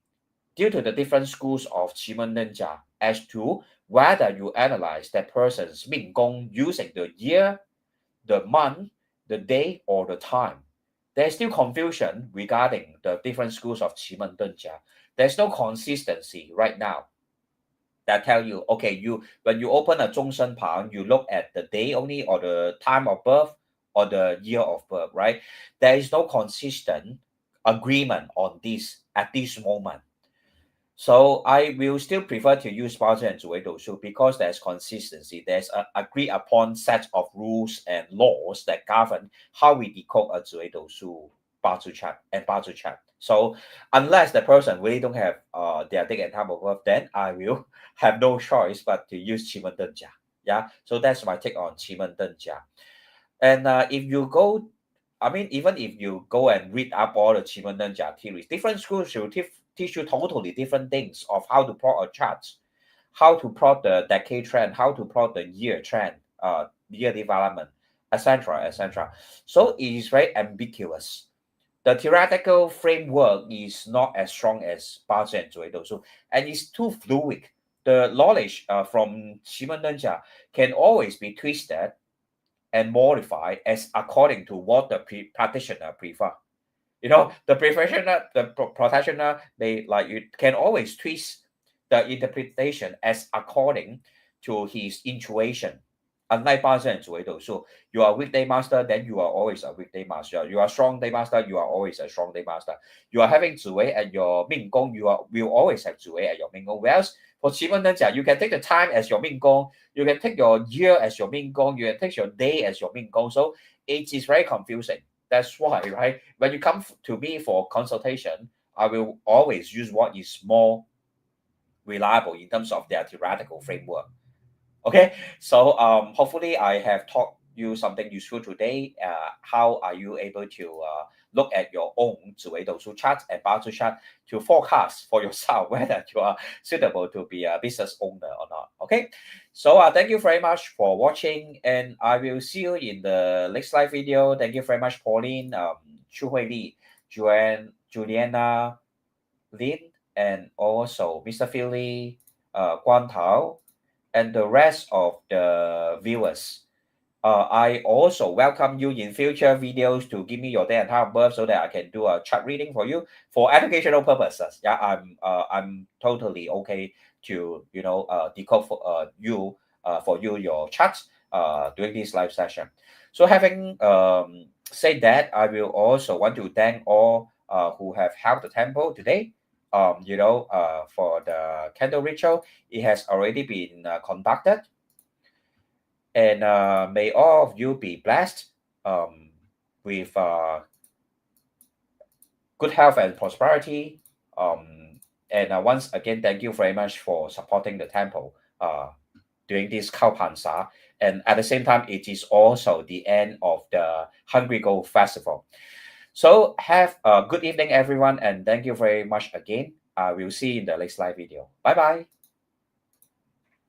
due to the different schools of 奇门遁甲 as to whether you analyze that person's 命宫 using the year, the month, the day, or the time. There's still confusion regarding the different schools of 奇门遁甲. There's no consistency right now that tell you, okay, you when you open a 终身旁, you look at the day only or the time of birth or the year of birth, right? There is no consistent agreement on this at this moment. So I will still prefer to use 八字and 紫微斗数 because there's consistency. There's an agreed upon set of rules and laws that govern how we decode a 紫微斗数 八字chart and 八字chart. So unless the person really don't have their date and time of birth, then I will have no choice but to use 奇门遁甲. Yeah, so that's my take on 奇门遁甲. And if you go, I mean, even if you go and read up all the 奇门遁甲 theories, different schools will teach you totally different things of how to plot a chart, how to plot the decade trend, how to plot the year trend, year development, etc., etc. So it is very ambiguous. The theoretical framework is not as strong as 八字 and 紫微斗数, and it's too fluid. The knowledge from 奇门遁甲 can always be twisted and modified as according to what the practitioner prefer. You know, the practitioner, they like you can always twist the interpretation as according to his intuition. Unlike 八字 and 紫微斗数, you are a weekday master, then you are always a weekday master. You are strong day master, you are always a strong day master. You are having 紫微 at your 命宫, will always have 紫微 at your 命宫. Whereas for 奇门遁甲, you can take the time as your 命宫, you can take your year as your 命宫, you can take your day as your 命宫. So it is very confusing. That's why, right? When you come to me for consultation, I will always use what is more reliable in terms of their theoretical framework. Okay, so hopefully I have taught you something useful today. How are you able to look at your own 紫微斗数 chart and 八字 chart to forecast for yourself whether you are suitable to be a business owner or not? Okay, so thank you very much for watching, and I will see you in the next live video. Thank you very much, Pauline, Chu Hui Li, Joanne, Juliana, Lin, and also Mr. Philly, Guan Tao, and the rest of the viewers. I also welcome you in future videos to give me your day and time of birth so that I can do a chart reading for you for educational purposes. Yeah, I'm totally okay to decode for you your charts during this live session. So having said that, I will also want to thank all who have helped the temple today. For the candle ritual, it has already been conducted. And may all of you be blessed with good health and prosperity. And once again, thank you very much for supporting the temple during this Kaupansa. And at the same time, it is also the end of the Hungry Gold Festival. So have a good evening, everyone, and thank you very much again. I will see you in the next live video. Bye-bye.